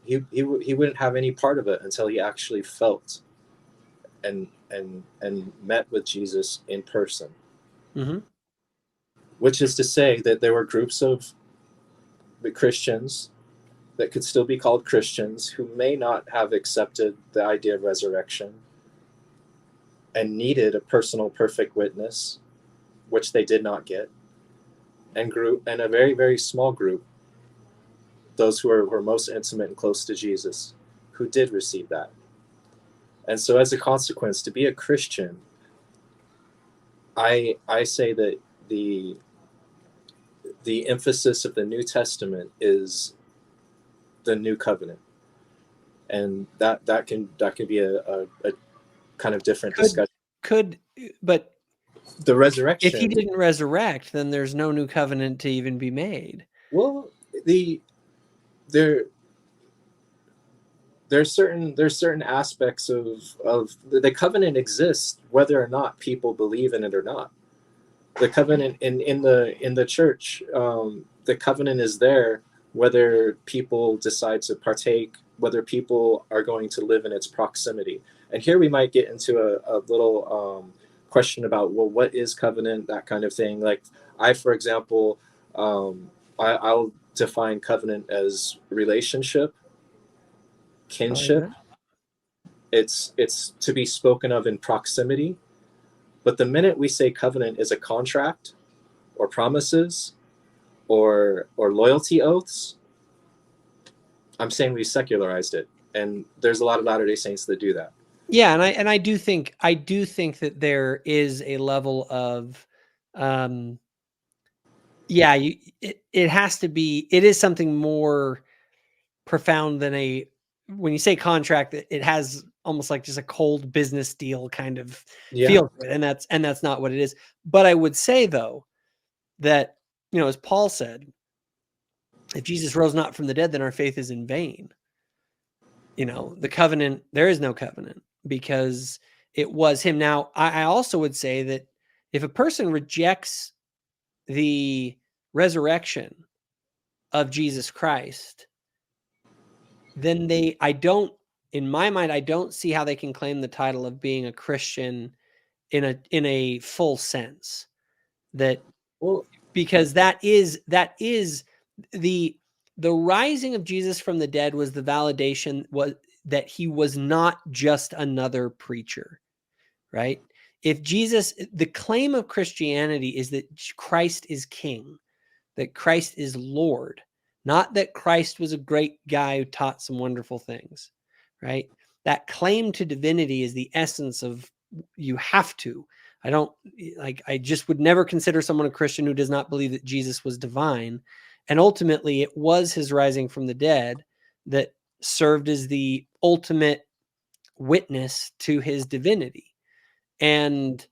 he wouldn't have any part of it until he actually felt and met with Jesus in person. Mm-hmm. Which is to say that there were groups of Christians that could still be called Christians who may not have accepted the idea of resurrection and needed a personal perfect witness, which they did not get, and a very, very small group, those who were most intimate and close to Jesus, who did receive that. And so as a consequence, to be a Christian, I say that the emphasis of the New Testament is the new covenant, and that can be a kind of different discussion. But the resurrection, if he didn't resurrect, then there's no new covenant to even be made. Well, there's certain aspects of the covenant exists whether or not people believe in it or not. The covenant in the church, the covenant is there whether people decide to partake, whether people are going to live in its proximity. And here we might get into a little question about, well, what is covenant, that kind of thing. Like for example, I'll define covenant as relationship, kinship. It's to be spoken of in proximity. But the minute we say covenant is a contract or promises or loyalty oaths, I'm saying we secularized it, and there's a lot of Latter-day Saints that do that. Yeah, and I do think that there is a level of, yeah, it has to be. It is something more profound than when you say contract. It has almost like just a cold business deal kind of feel to it, and that's not what it is. But I would say though that, as Paul said, if Jesus rose not from the dead, then our faith is in vain. The covenant, there is no covenant because it was him. Now, I also would say that if a person rejects the resurrection of Jesus Christ, then in my mind, I don't see how they can claim the title of being a Christian in a full sense. Because that is the rising of Jesus from the dead was the validation that he was not just another preacher, right? If the claim of Christianity is that Christ is king, that Christ is Lord, not that Christ was a great guy who taught some wonderful things, right? That claim to divinity is the essence of, you have to. I just would never consider someone a Christian who does not believe that Jesus was divine. And ultimately, it was his rising from the dead that served as the ultimate witness to his divinity. And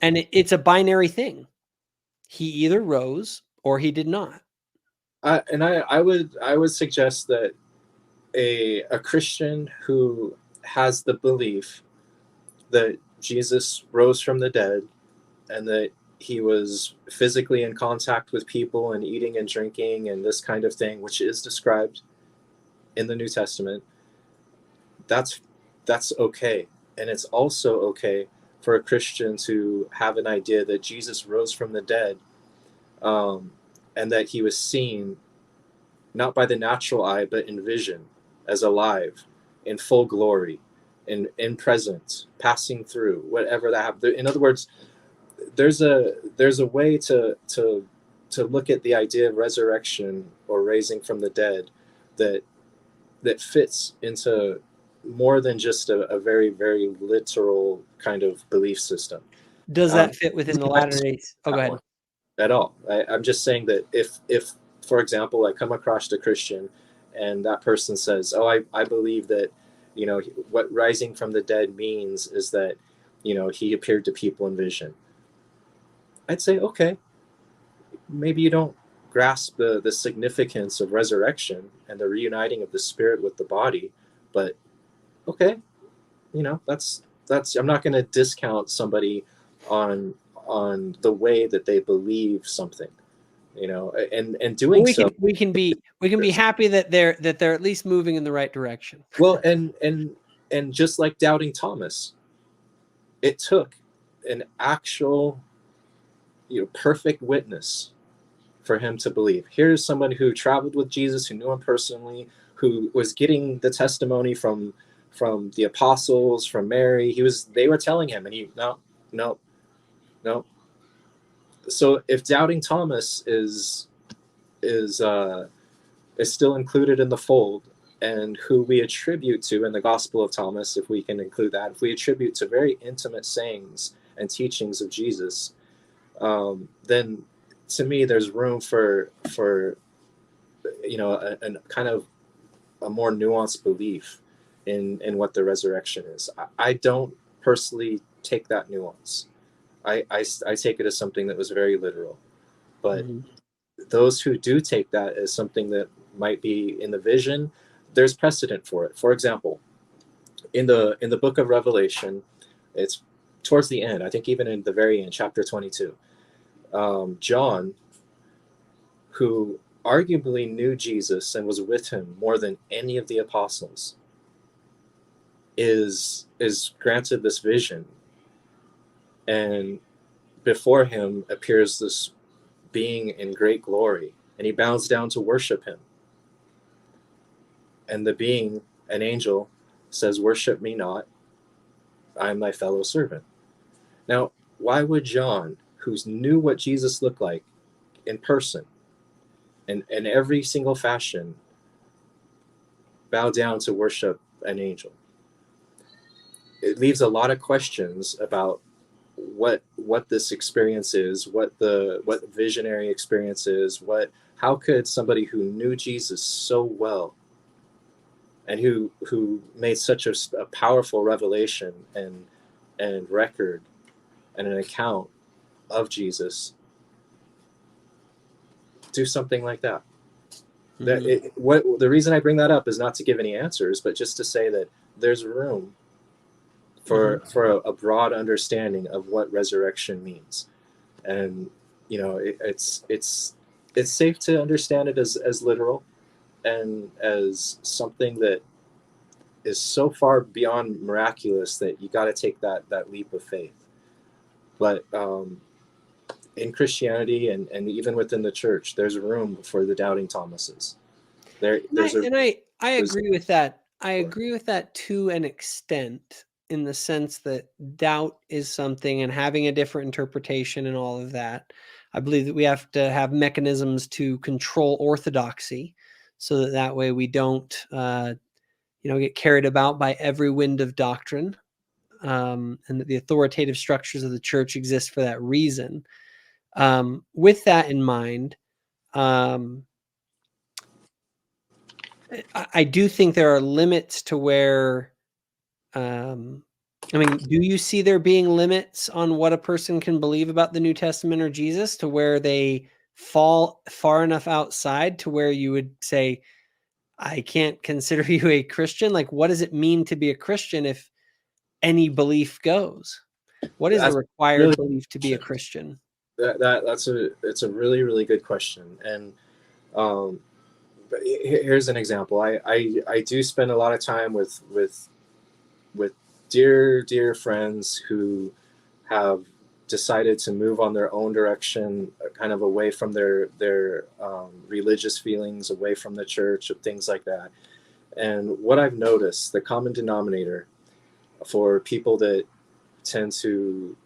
it's a binary thing. He either rose or he did not. I would suggest that a Christian who has the belief that Jesus rose from the dead and that he was physically in contact with people and eating and drinking and this kind of thing, which is described in the New Testament, that's okay. And it's also okay for a Christian to have an idea that Jesus rose from the dead, and that he was seen not by the natural eye, but in vision, as alive, in full glory, in presence, passing through, whatever that happened. In other words, there's a way to look at the idea of resurrection or raising from the dead that fits into more than just a very, very literal kind of belief system. Does that fit within the Latter-day? Oh, go ahead. At all. I'm just saying that if, for example, I come across a Christian and that person says, oh, I believe that, what rising from the dead means is that, he appeared to people in vision. I'd say, okay, maybe you don't grasp the significance of resurrection and the reuniting of the spirit with the body, but okay, that's I'm not going to discount somebody on the way that they believe something, and doing we can be happy that they're at least moving in the right direction. Well, and just like doubting Thomas, it took an actual perfect witness for him to believe. Here's someone who traveled with Jesus, who knew him personally, who was getting the testimony from the apostles, from Mary. They were telling him, and he no. So if doubting Thomas is still included in the fold, and who we attribute to in the Gospel of Thomas, if we can include that, if we attribute to very intimate sayings and teachings of Jesus, then to me there's room for a kind of a more nuanced belief in what the resurrection is. I don't personally take that nuance. I take it as something that was very literal, but those who do take that as something that might be in the vision, there's precedent for it. For example, in the book of Revelation, it's towards the end, I think even in the very end, chapter 22, John, who arguably knew Jesus and was with him more than any of the apostles, is granted this vision, and before him appears this being in great glory, and he bows down to worship him. And the being, an angel, says, "Worship me not, I am thy fellow servant." Now, why would John, who knew what Jesus looked like in person, and in every single fashion, bow down to worship an angel. It leaves a lot of questions about what this experience is, what visionary experience is, how could somebody who knew Jesus so well and who made such a powerful revelation and record and an account of Jesus do something like that. The reason I bring that up is not to give any answers, but just to say that there's room for a broad understanding of what resurrection means. And it's safe to understand it as literal and as something that is so far beyond miraculous that you got to take that leap of faith. But in Christianity and even within the church, there's room for the doubting Thomases. I agree with that. I agree with that to an extent, in the sense that doubt is something, and having a different interpretation and all of that. I believe that we have to have mechanisms to control orthodoxy, so that way we don't, get carried about by every wind of doctrine, and that the authoritative structures of the church exist for that reason. With that in mind, I do think there are limits to where, do you see there being limits on what a person can believe about the New Testament or Jesus, to where they fall far enough outside to where you would say, I can't consider you a Christian? Like, what does it mean to be a Christian if any belief goes? What is the required belief to be a Christian? It's a really, really good question. And here's an example. I do spend a lot of time with dear friends who have decided to move on their own direction, kind of away from their religious feelings, away from the church, or things like that. And what I've noticed, the common denominator for people that tend to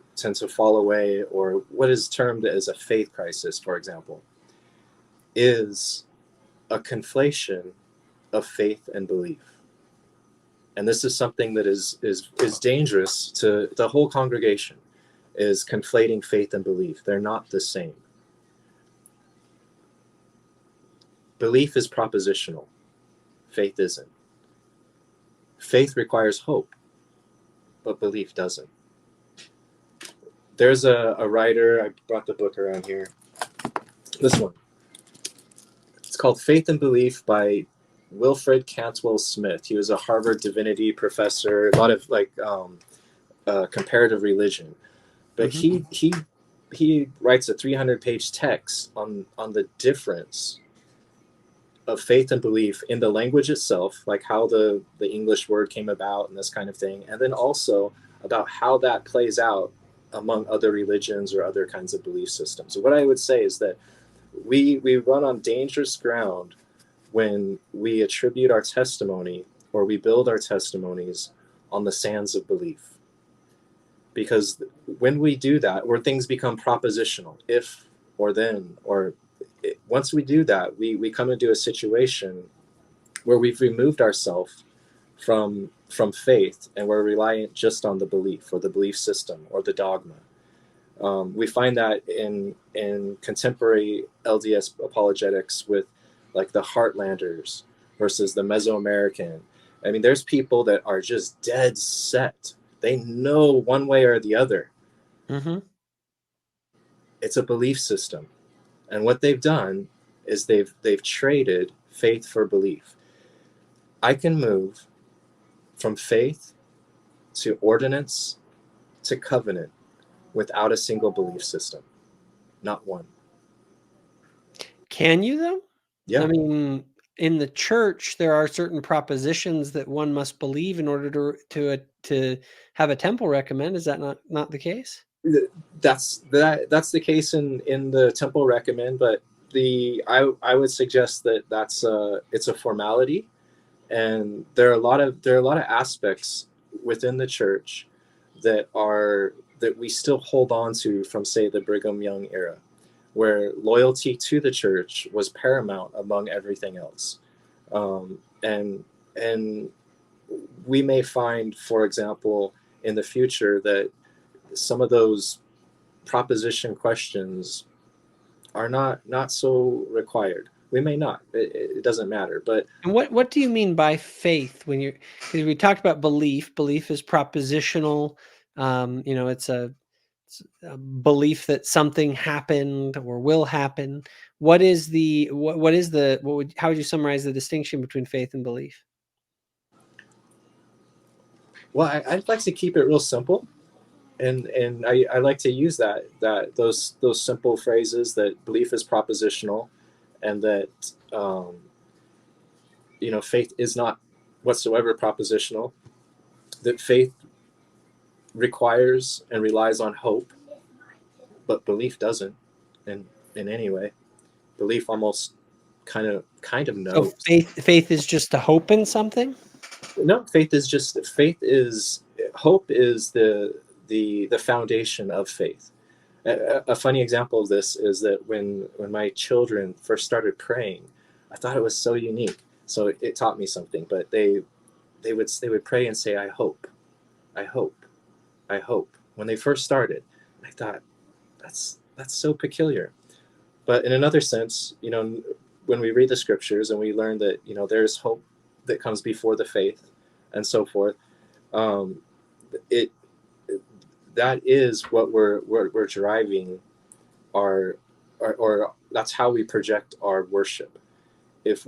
fall away, or what is termed as a faith crisis, for example, is a conflation of faith and belief. And this is something that is dangerous to the whole congregation, is conflating faith and belief. They're not the same. Belief is propositional. Faith isn't. Faith requires hope, but belief doesn't. There's a writer, I brought the book around here, this one. It's called Faith and Belief by Wilfred Cantwell Smith. He was a Harvard divinity professor, a lot of comparative religion. But he writes a 300-page text on the difference of faith and belief in the language itself, like how the English word came about and this kind of thing, and then also about how that plays out among other religions or other kinds of belief systems. So what I would say is that we run on dangerous ground when we attribute our testimony, or we build our testimonies on the sands of belief. Because when we do that, where things become propositional, if or then, or once we do that, we come into a situation where we've removed ourselves from faith, and we're reliant just on the belief, or the belief system, or the dogma. We find that in contemporary LDS apologetics with like the Heartlanders versus the Mesoamerican. I mean, there's people that are just dead set. They know one way or the other. It's a belief system. And what they've done is they've traded faith for belief. I can move from faith to ordinance to covenant without a single belief system. Not one. Can you, though? Yeah. I mean, in the church, there are certain propositions that one must believe in order to have a temple recommend. Is that not the case? That's the case in the temple recommend, but I would suggest that it's a formality, and there are a lot of aspects within the church that we still hold on to from, say, the Brigham Young era. where loyalty to the church was paramount among everything else. And we may find, for example, in the future that some of those proposition questions are not so required. We may not. It doesn't matter. But and what do you mean by faith when you're, because we talked about belief. Belief is propositional. It's a belief that something happened or will happen. What is the how would you summarize the distinction between faith and belief? well, I'd like to keep it real simple, and I like to use those simple phrases, that belief is propositional, and that faith is not whatsoever propositional. That faith requires and relies on hope, but belief doesn't in any way. Belief almost kind of knows. So faith is just a hope in something? No, faith is hope is the foundation of faith. A funny example of this is that when my children first started praying, I thought it was so unique. So it taught me something. But they would pray and say, "I hope, I hope, I hope." When they first started, I thought that's so peculiar. But in another sense, when we read the scriptures and we learn that there's hope that comes before the faith, and so forth, that is what we're driving our, or that's how we project our worship. If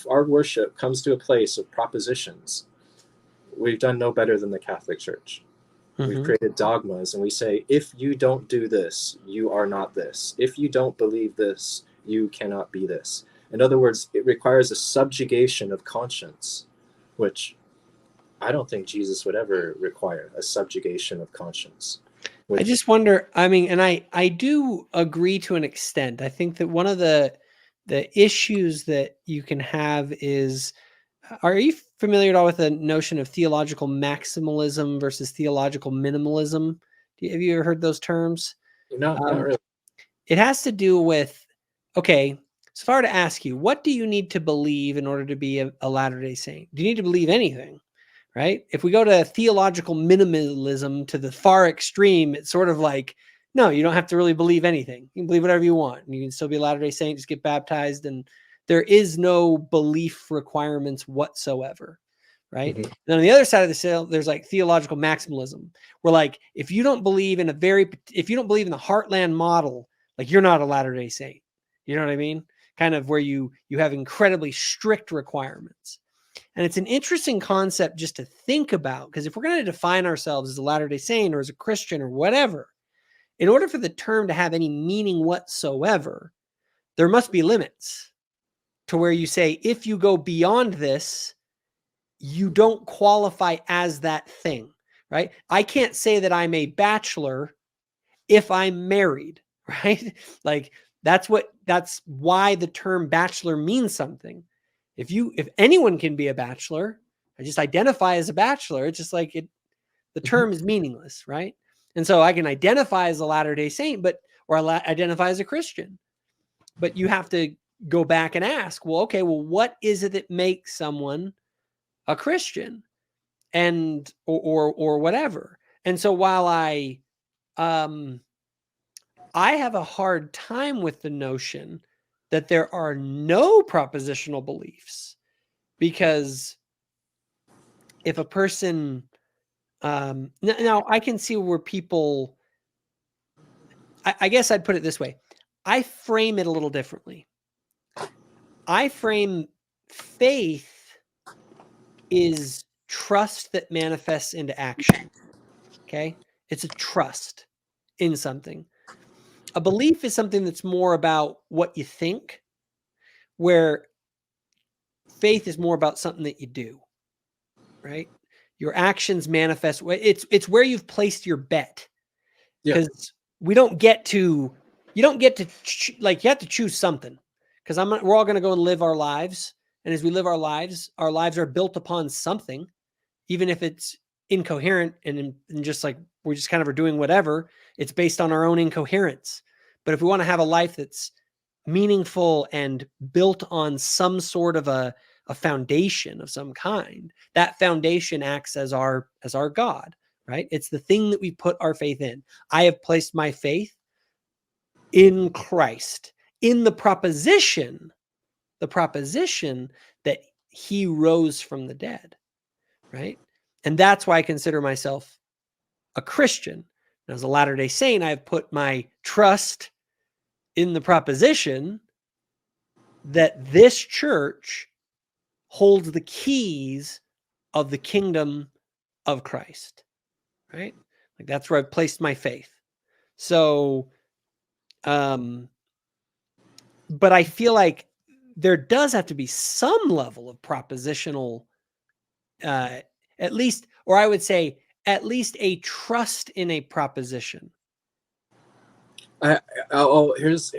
our worship comes to a place of propositions, we've done no better than the Catholic Church. Mm-hmm. We've created dogmas, and we say, if you don't do this, you are not this. If you don't believe this, you cannot be this. In other words, it requires a subjugation of conscience, which I don't think Jesus would ever require, a subjugation of conscience. I just wonder, and I do agree to an extent. I think that one of the issues that you can have is, are you familiar at all with the notion of theological maximalism versus theological minimalism? Have you ever heard those terms? No, not really. It has to do with, okay, so if I were to ask you, what do you need to believe in order to be a Latter-day Saint? Do you need to believe anything? Right? If we go to theological minimalism to the far extreme, it's sort of like, no, you don't have to really believe anything. You can believe whatever you want. You can still be a Latter-day Saint, just get baptized, and there is no belief requirements whatsoever. Right? Mm-hmm. And on the other side of the scale, there's like theological maximalism, where like, if you don't believe in the heartland model, like, you're not a Latter-day Saint. You know what I mean? Kind of where you have incredibly strict requirements. And it's an interesting concept just to think about, because if we're going to define ourselves as a Latter-day Saint or as a Christian or whatever, in order for the term to have any meaning whatsoever, there must be limits to where you say, if you go beyond this, you don't qualify as that thing, right? I can't say that I'm a bachelor if I'm married, right? Like, that's why the term bachelor means something. If anyone can be a bachelor, I just identify as a bachelor. It's just like the term is meaningless, right? And so I can identify as a Latter-day Saint, or identify as a Christian, but you have to go back and ask, well, okay, well, what is it that makes someone a Christian, and or whatever? And so while I have a hard time with the notion that there are no propositional beliefs, because if a person, now I can see where people, I guess I'd put it this way. I frame it a little differently. I frame faith is trust that manifests into action. Okay. It's a trust in something. A belief is something that's more about what you think, where faith is more about something that you do, right? Your actions manifest. It's where you've placed your bet, because you don't get to you have to choose something, because we're all going to go and live our lives. And as we live our lives are built upon something, even if it's incoherent and just like we're just kind of doing whatever. It's based on our own incoherence. But if we want to have a life that's meaningful and built on some sort of a foundation of some kind, that foundation acts as our God, right? It's the thing that we put our faith in. I have placed my faith in Christ, in the proposition that he rose from the dead, right? And that's why I consider myself a Christian. And as a Latter-day Saint, I've put my trust in the proposition that this church holds the keys of the kingdom of Christ, right? Like that's where I've placed my faith. So, but I feel like there does have to be some level of propositional, at least, or I would say at least a trust in a proposition. Here's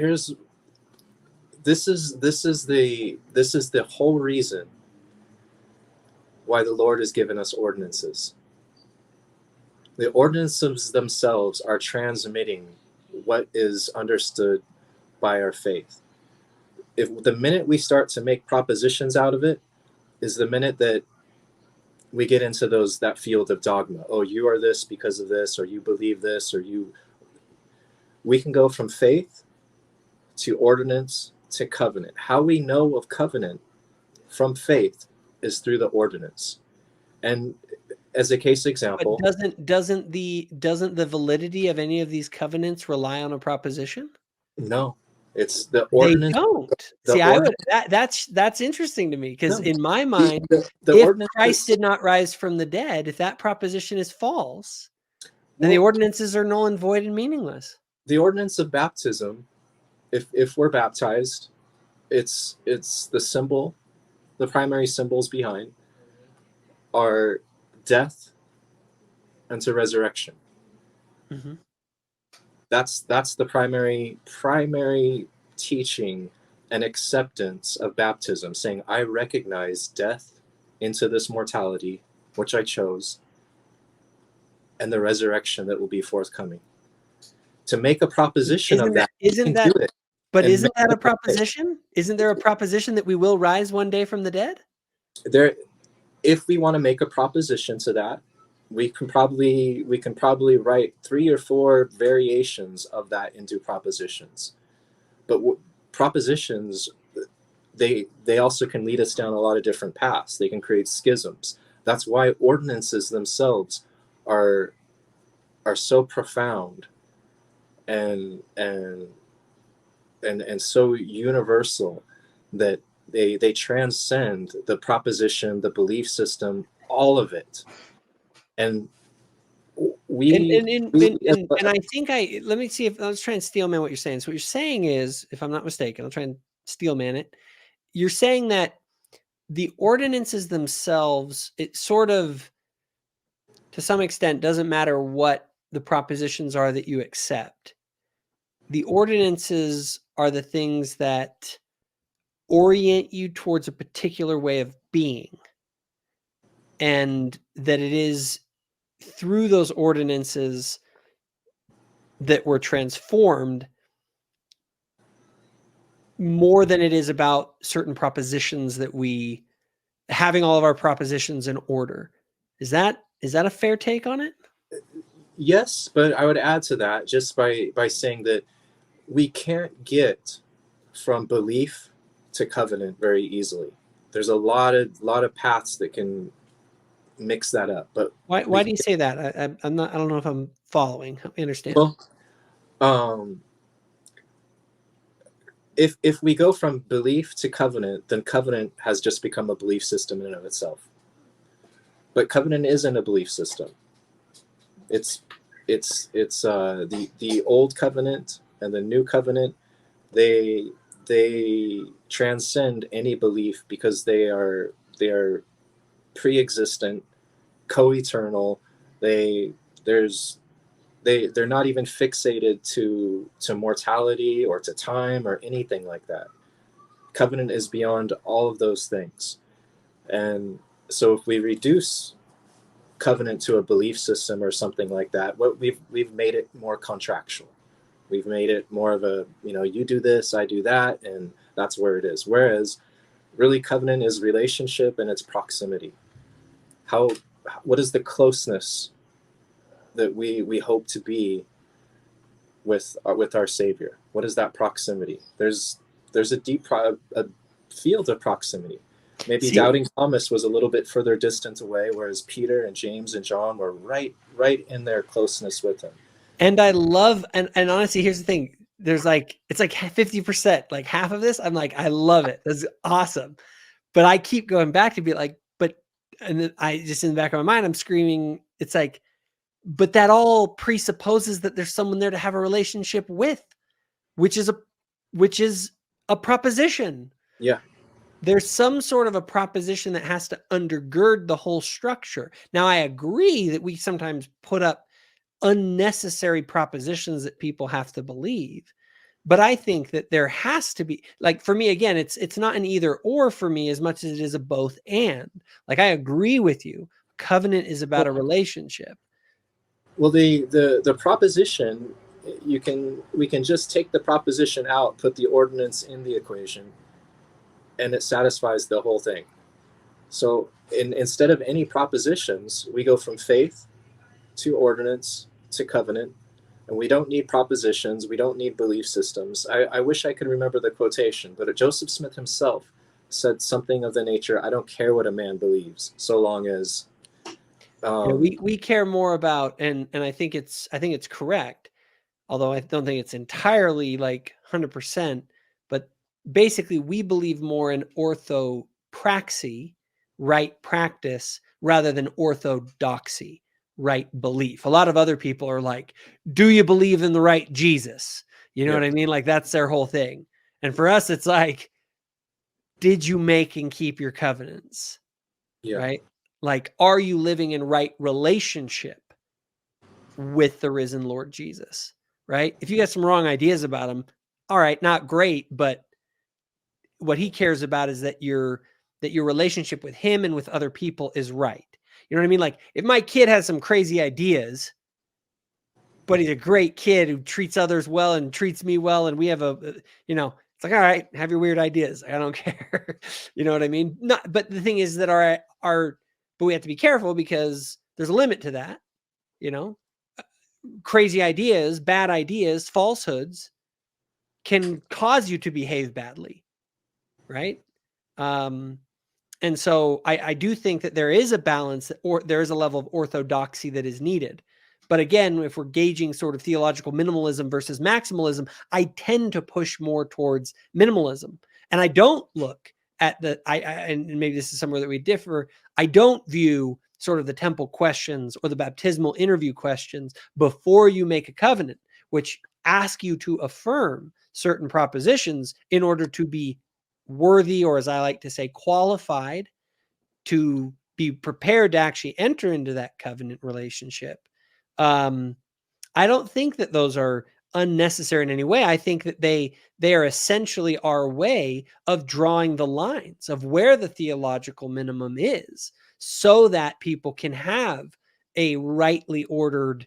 this is the whole reason why the Lord has given us ordinances. The ordinances themselves are transmitting what is understood by our faith. If the minute we start to make propositions out of it is the minute that we get into that field of dogma. Oh, you are this because of this, or you believe this, or we can go from faith to ordinance to covenant. How we know of covenant from faith is through the ordinance. And as a case example, but doesn't the validity of any of these covenants rely on a proposition? No, it's the ordinance. They don't. See, that's interesting to me, because in my mind, if Christ did not rise from the dead, if that proposition is false, then the ordinances are null and void and meaningless. The ordinance of baptism, if we're baptized, it's the symbol, the primary symbols behind are death and to resurrection. Mm-hmm. That's the primary teaching and acceptance of baptism, saying I recognize death into this mortality, which I chose, and the resurrection that will be forthcoming. To make a proposition isn't of that, isn't that a proposition? Isn't there a proposition that we will rise one day from the dead? If we want to make a proposition to that, we can probably write 3 or 4 variations of that into propositions. But propositions, they also can lead us down a lot of different paths. They can create schisms. That's why ordinances themselves are so profound and so universal that they transcend the proposition, the belief system, all of it. And I think let me see if I was trying to steel man what you're saying. So what you're saying is, if I'm not mistaken, I'll try and steel man it. You're saying that the ordinances themselves, it sort of, to some extent, doesn't matter what the propositions are that you accept. The ordinances are the things that orient you towards a particular way of being, and that it is through those ordinances that we're transformed more than it is about certain propositions that we having all of our propositions in order. Is that a fair take on it? Yes, but I would add to that just by saying that we can't get from belief to covenant very easily. There's a lot of paths that can mix that up. But why do you say that? I don't know if I'm following. I understand. Well, if we go from belief to covenant, then covenant has just become a belief system in and of itself. But covenant isn't a belief system. It's the old covenant and the new covenant. They transcend any belief because they are pre-existent, co-eternal. They're not even fixated to mortality or to time or anything like that. Covenant is beyond all of those things. And so if we reduce covenant to a belief system or something like that, we've made it more contractual. We've made it more of a, you do this, I do that, and that's where it is. Whereas really covenant is relationship and it's proximity. What is the closeness that we hope to be with our Savior? What is that proximity? There's a deep a field of proximity. Maybe doubting Thomas was a little bit further distant away, whereas Peter and James and John were right in their closeness with him. And I love, and honestly, here's the thing. There's it's like 50%, like half of this. I'm like, I love it. That's awesome. But I keep going back to be like, and then I just, in the back of my mind, I'm screaming. It's like, but that all presupposes that there's someone there to have a relationship with, which is a proposition. Yeah. There's some sort of a proposition that has to undergird the whole structure. Now, I agree that we sometimes put up unnecessary propositions that people have to believe. But I think that there has to be, like, for me, again, it's not an either or for me as much as it is a both and. Like, I agree with you. Covenant is about a relationship. Well, the proposition, we can just take the proposition out, put the ordinance in the equation, and it satisfies the whole thing. So instead of any propositions, we go from faith to ordinance to covenant, and we don't need propositions. We don't need belief systems. I wish I could remember the quotation, but Joseph Smith himself said something of the nature, I don't care what a man believes, so long as we care more about, and I think it's correct, although I don't think it's entirely like 100%, but basically we believe more in orthopraxy, right practice, rather than orthodoxy, right belief. A lot of other people are like, do you believe in the right Jesus? You know what I mean? Like, that's their whole thing. And for us, it's like, did you make and keep your covenants? Yeah. Right? Like, are you living in right relationship with the risen Lord Jesus? Right? If you got some wrong ideas about him, all right, not great, but what he cares about is that your relationship with him and with other people is right. You know what I mean? Like, if my kid has some crazy ideas, but he's a great kid who treats others well and treats me well, and we have it's like, all right, have your weird ideas. I don't care. You know what I mean? But the thing is that but we have to be careful because there's a limit to that. Crazy ideas, bad ideas, falsehoods can cause you to behave badly, right? And so I do think that there is a balance, or there is a level of orthodoxy that is needed. But again, if we're gauging sort of theological minimalism versus maximalism, I tend to push more towards minimalism. And I don't look at and maybe this is somewhere that we differ, I don't view sort of the temple questions or the baptismal interview questions before you make a covenant, which ask you to affirm certain propositions in order to be worthy, or as I like to say, qualified to be prepared to actually enter into that covenant relationship. I don't think that those are unnecessary in any way. I think that they are essentially our way of drawing the lines of where the theological minimum is, so that people can have a rightly ordered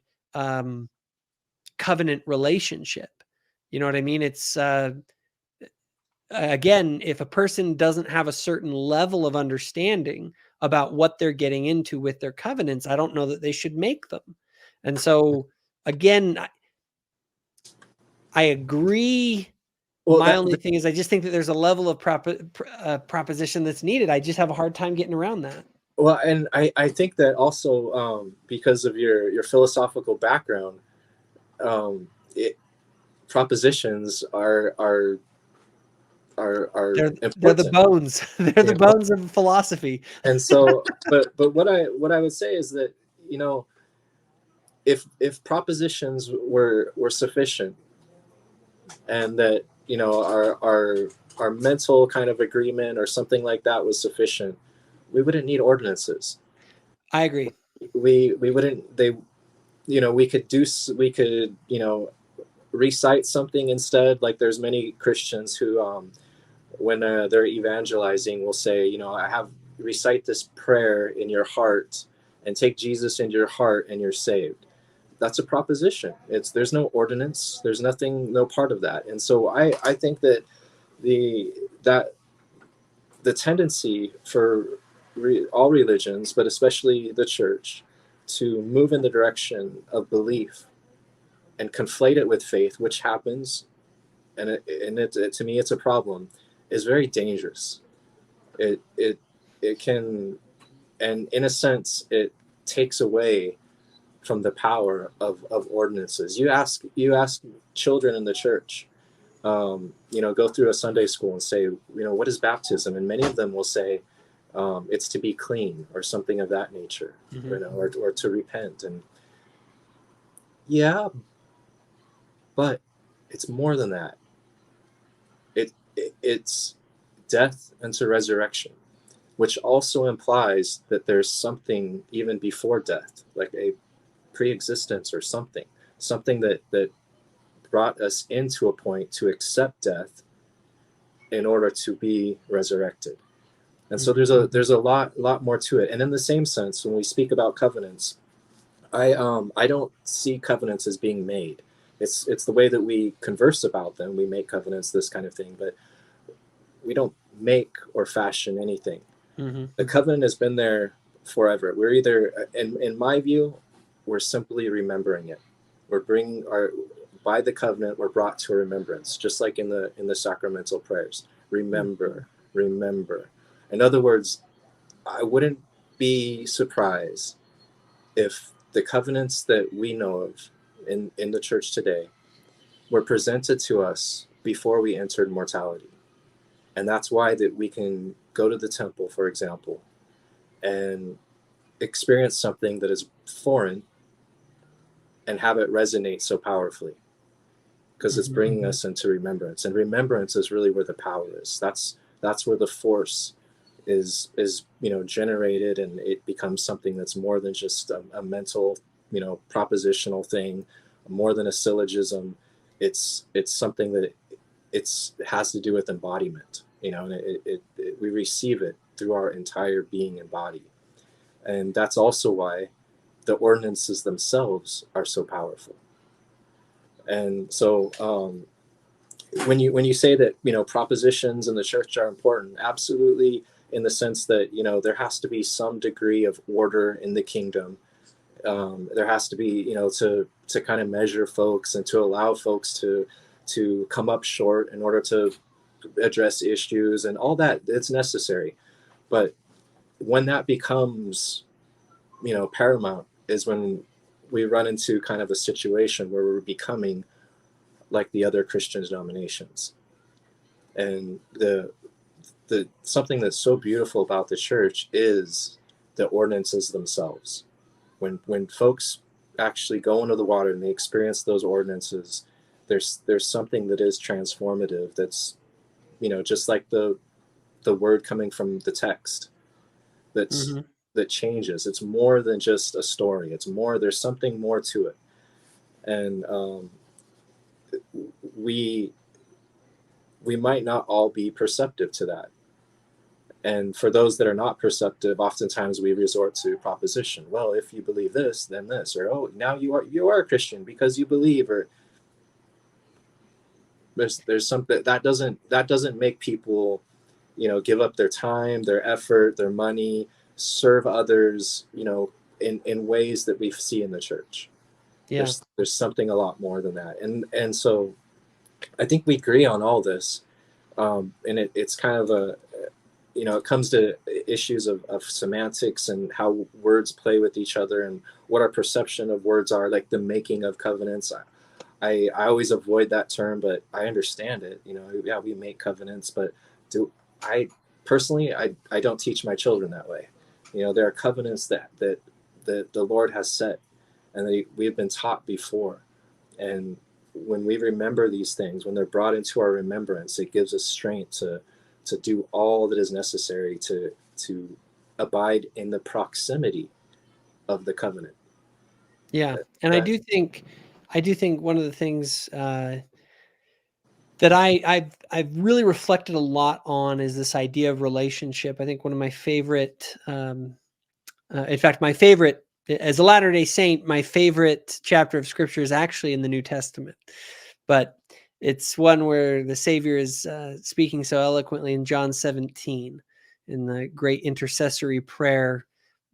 covenant relationship. You know what I mean? It's again, if a person doesn't have a certain level of understanding about what they're getting into with their covenants, I don't know that they should make them. And so, again, I agree. Well, my only thing is, I just think that there's a level of proposition that's needed. I just have a hard time getting around that. Well, and I think that also because of your philosophical background, propositions are they're the bones. They're the bones of philosophy. And so, but what I would say is that, if propositions were sufficient, and that our mental kind of agreement or something like that was sufficient, we wouldn't need ordinances. I agree. We wouldn't. We could recite something instead. Like, there's many Christians who when they're evangelizing will say, recite this prayer in your heart and take Jesus into your heart and you're saved. that's a proposition. There's no ordinance, there's nothing, no part of that. And so I think that the tendency for all religions, but especially the church, to move in the direction of belief and conflate it with faith, which happens, and to me it's a problem, is very dangerous. It can, and in a sense, it takes away from the power of ordinances. You ask children in the church, go through a Sunday school and say, what is baptism? And many of them will say, it's to be clean or something of that nature, or to repent. And yeah, but it's more than that. It's death unto resurrection, which also implies that there's something even before death, like a pre-existence or something that brought us into a point to accept death in order to be resurrected. And so there's a lot more to it. And in the same sense, when we speak about covenants, I don't see covenants as being made. It's the way that we converse about them. We make covenants, this kind of thing, but we don't make or fashion anything. The covenant has been there forever. We're either, in my view, we're simply remembering it. We're bringing by the covenant, we're brought to a remembrance, just like in the sacramental prayers. Remember. In other words, I wouldn't be surprised if the covenants that we know of in the church today were presented to us before we entered mortality. And that's why that we can go to the temple, for example, and experience something that is foreign and have it resonate so powerfully, because it's bringing us into remembrance. And remembrance is really where the power is. That's where the force is generated, and it becomes something that's more than just a mental, propositional thing, more than a syllogism. It's something that it has to do with embodiment, and we receive it through our entire being and body. And that's also why the ordinances themselves are so powerful. And so when you say that propositions in the church are important, absolutely, in the sense that there has to be some degree of order in the kingdom. There has to be to kind of measure folks and to allow folks to come up short in order to address issues and all that. It's necessary. But when that becomes paramount is when we run into kind of a situation where we're becoming like the other Christian denominations. And the something that's so beautiful about the church is the ordinances themselves. When folks actually go into the water and they experience those ordinances, there's something that is transformative. That's just like the word coming from the text. That changes. It's more than just a story. There's something more to it. And we might not all be perceptive to that. And for those that are not perceptive, oftentimes we resort to proposition. Well, if you believe this, then this, or now you are a Christian because you believe, or there's something that doesn't make people, give up their time, their effort, their money, serve others, in ways that we see in the church. Yeah. There's something a lot more than that. And so I think we agree on all this. And it's kind of it comes to issues of semantics and how words play with each other and what our perception of words are, like the making of covenants. I always avoid that term, but I understand it. Yeah, we make covenants, but I personally don't teach my children that way. There are covenants that the Lord has set, and we've been taught before. And when we remember these things, when they're brought into our remembrance, it gives us strength to do all that is necessary to abide in the proximity of the covenant. Yeah, and I do think one of the things that I've really reflected a lot on is this idea of relationship. I think one of my favorite, in fact, my favorite as a Latter-day Saint, my favorite chapter of scripture is actually in the New Testament, but it's one where the Savior is speaking so eloquently in John 17 in the great intercessory prayer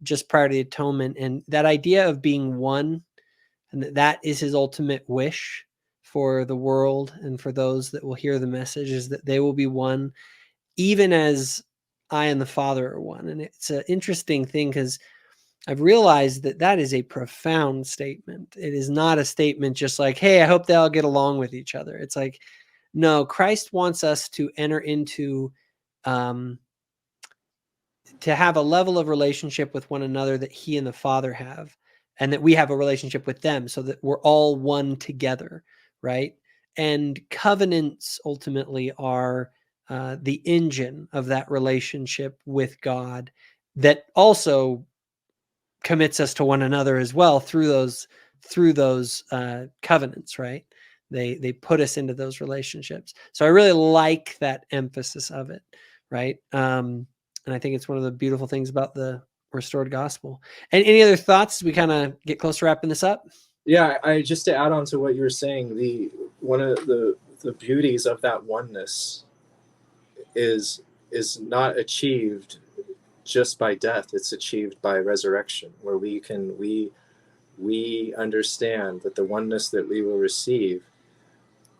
just prior to the atonement. And that idea of being one, and that is his ultimate wish for the world and for those that will hear the message, is that they will be one, even as I and the Father are one. And it's an interesting thing because I've realized that that is a profound statement. It is not a statement just like, hey, I hope they all get along with each other. It's like, no, Christ wants us to enter into, to have a level of relationship with one another that he and the Father have, and that we have a relationship with them, so that we're all one together, right? And covenants ultimately are the engine of that relationship with God that also commits us to one another as well through those covenants, right? They put us into those relationships. So I really like that emphasis of it, right? And I think it's one of the beautiful things about the restored gospel. And any other thoughts as we kind of get close to wrapping this up? Yeah, I just to add on to what you were saying, one of the beauties of that oneness is not achieved just by death. It's achieved by resurrection, where we understand that the oneness that we will receive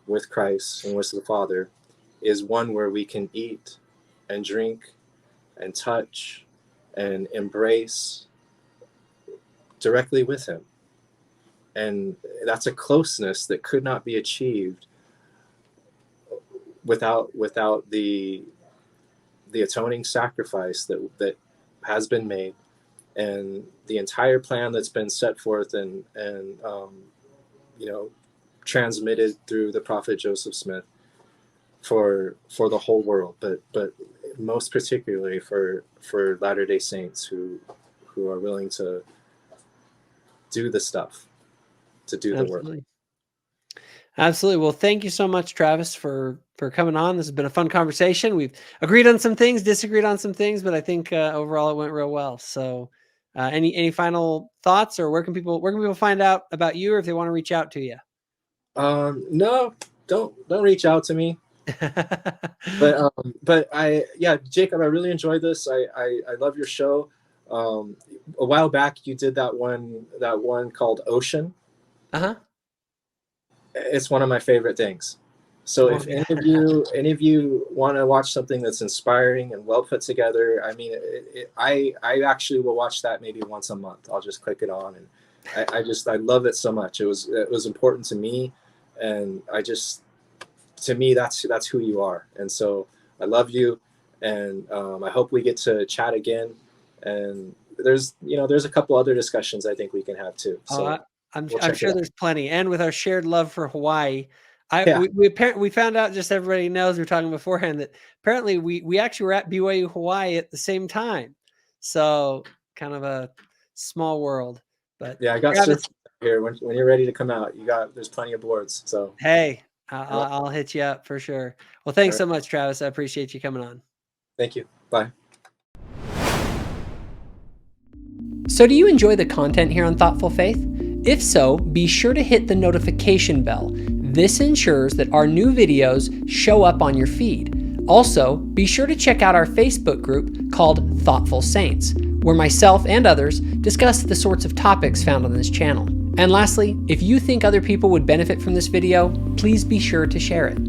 with Christ and with the Father is one where we can eat and drink and touch and embrace directly with him. And that's a closeness that could not be achieved without the atoning sacrifice that has been made, and the entire plan that's been set forth and transmitted through the prophet Joseph Smith for the whole world, but most particularly for Latter-day Saints who are willing to do the stuff, to do the work. Absolutely. Well, thank you so much, Travis, for coming on. This has been a fun conversation. We've agreed on some things, disagreed on some things, but I think overall it went real well. So any final thoughts, or where can people find out about you, or if they want to reach out to you? No, don't reach out to me. But Jacob, I really enjoyed this. I love your show. A while back you did that one called Ocean. Uh-huh. It's one of my favorite things. So if any of you want to watch something that's inspiring and well put together, I mean, I actually will watch that maybe once a month. I'll just click it on, and I love it so much. It was important to me, and to me that's who you are. And so I love you, and I hope we get to chat again. And there's a couple other discussions I think we can have too. So I'm sure there's plenty. And with our shared love for Hawaii, we found out, just everybody knows, we were talking beforehand, that apparently we actually were at BYU Hawaii at the same time. So kind of a small world. But yeah, I got Travis, here when you're ready to come out. There's plenty of boards. So hey, I'll hit you up for sure. Well, thanks so much, Travis. I appreciate you coming on. Thank you. Bye. So do you enjoy the content here on Thoughtful Faith? If so, be sure to hit the notification bell. This ensures that our new videos show up on your feed. Also, be sure to check out our Facebook group called Thoughtful Saints, where myself and others discuss the sorts of topics found on this channel. And lastly, if you think other people would benefit from this video, please be sure to share it.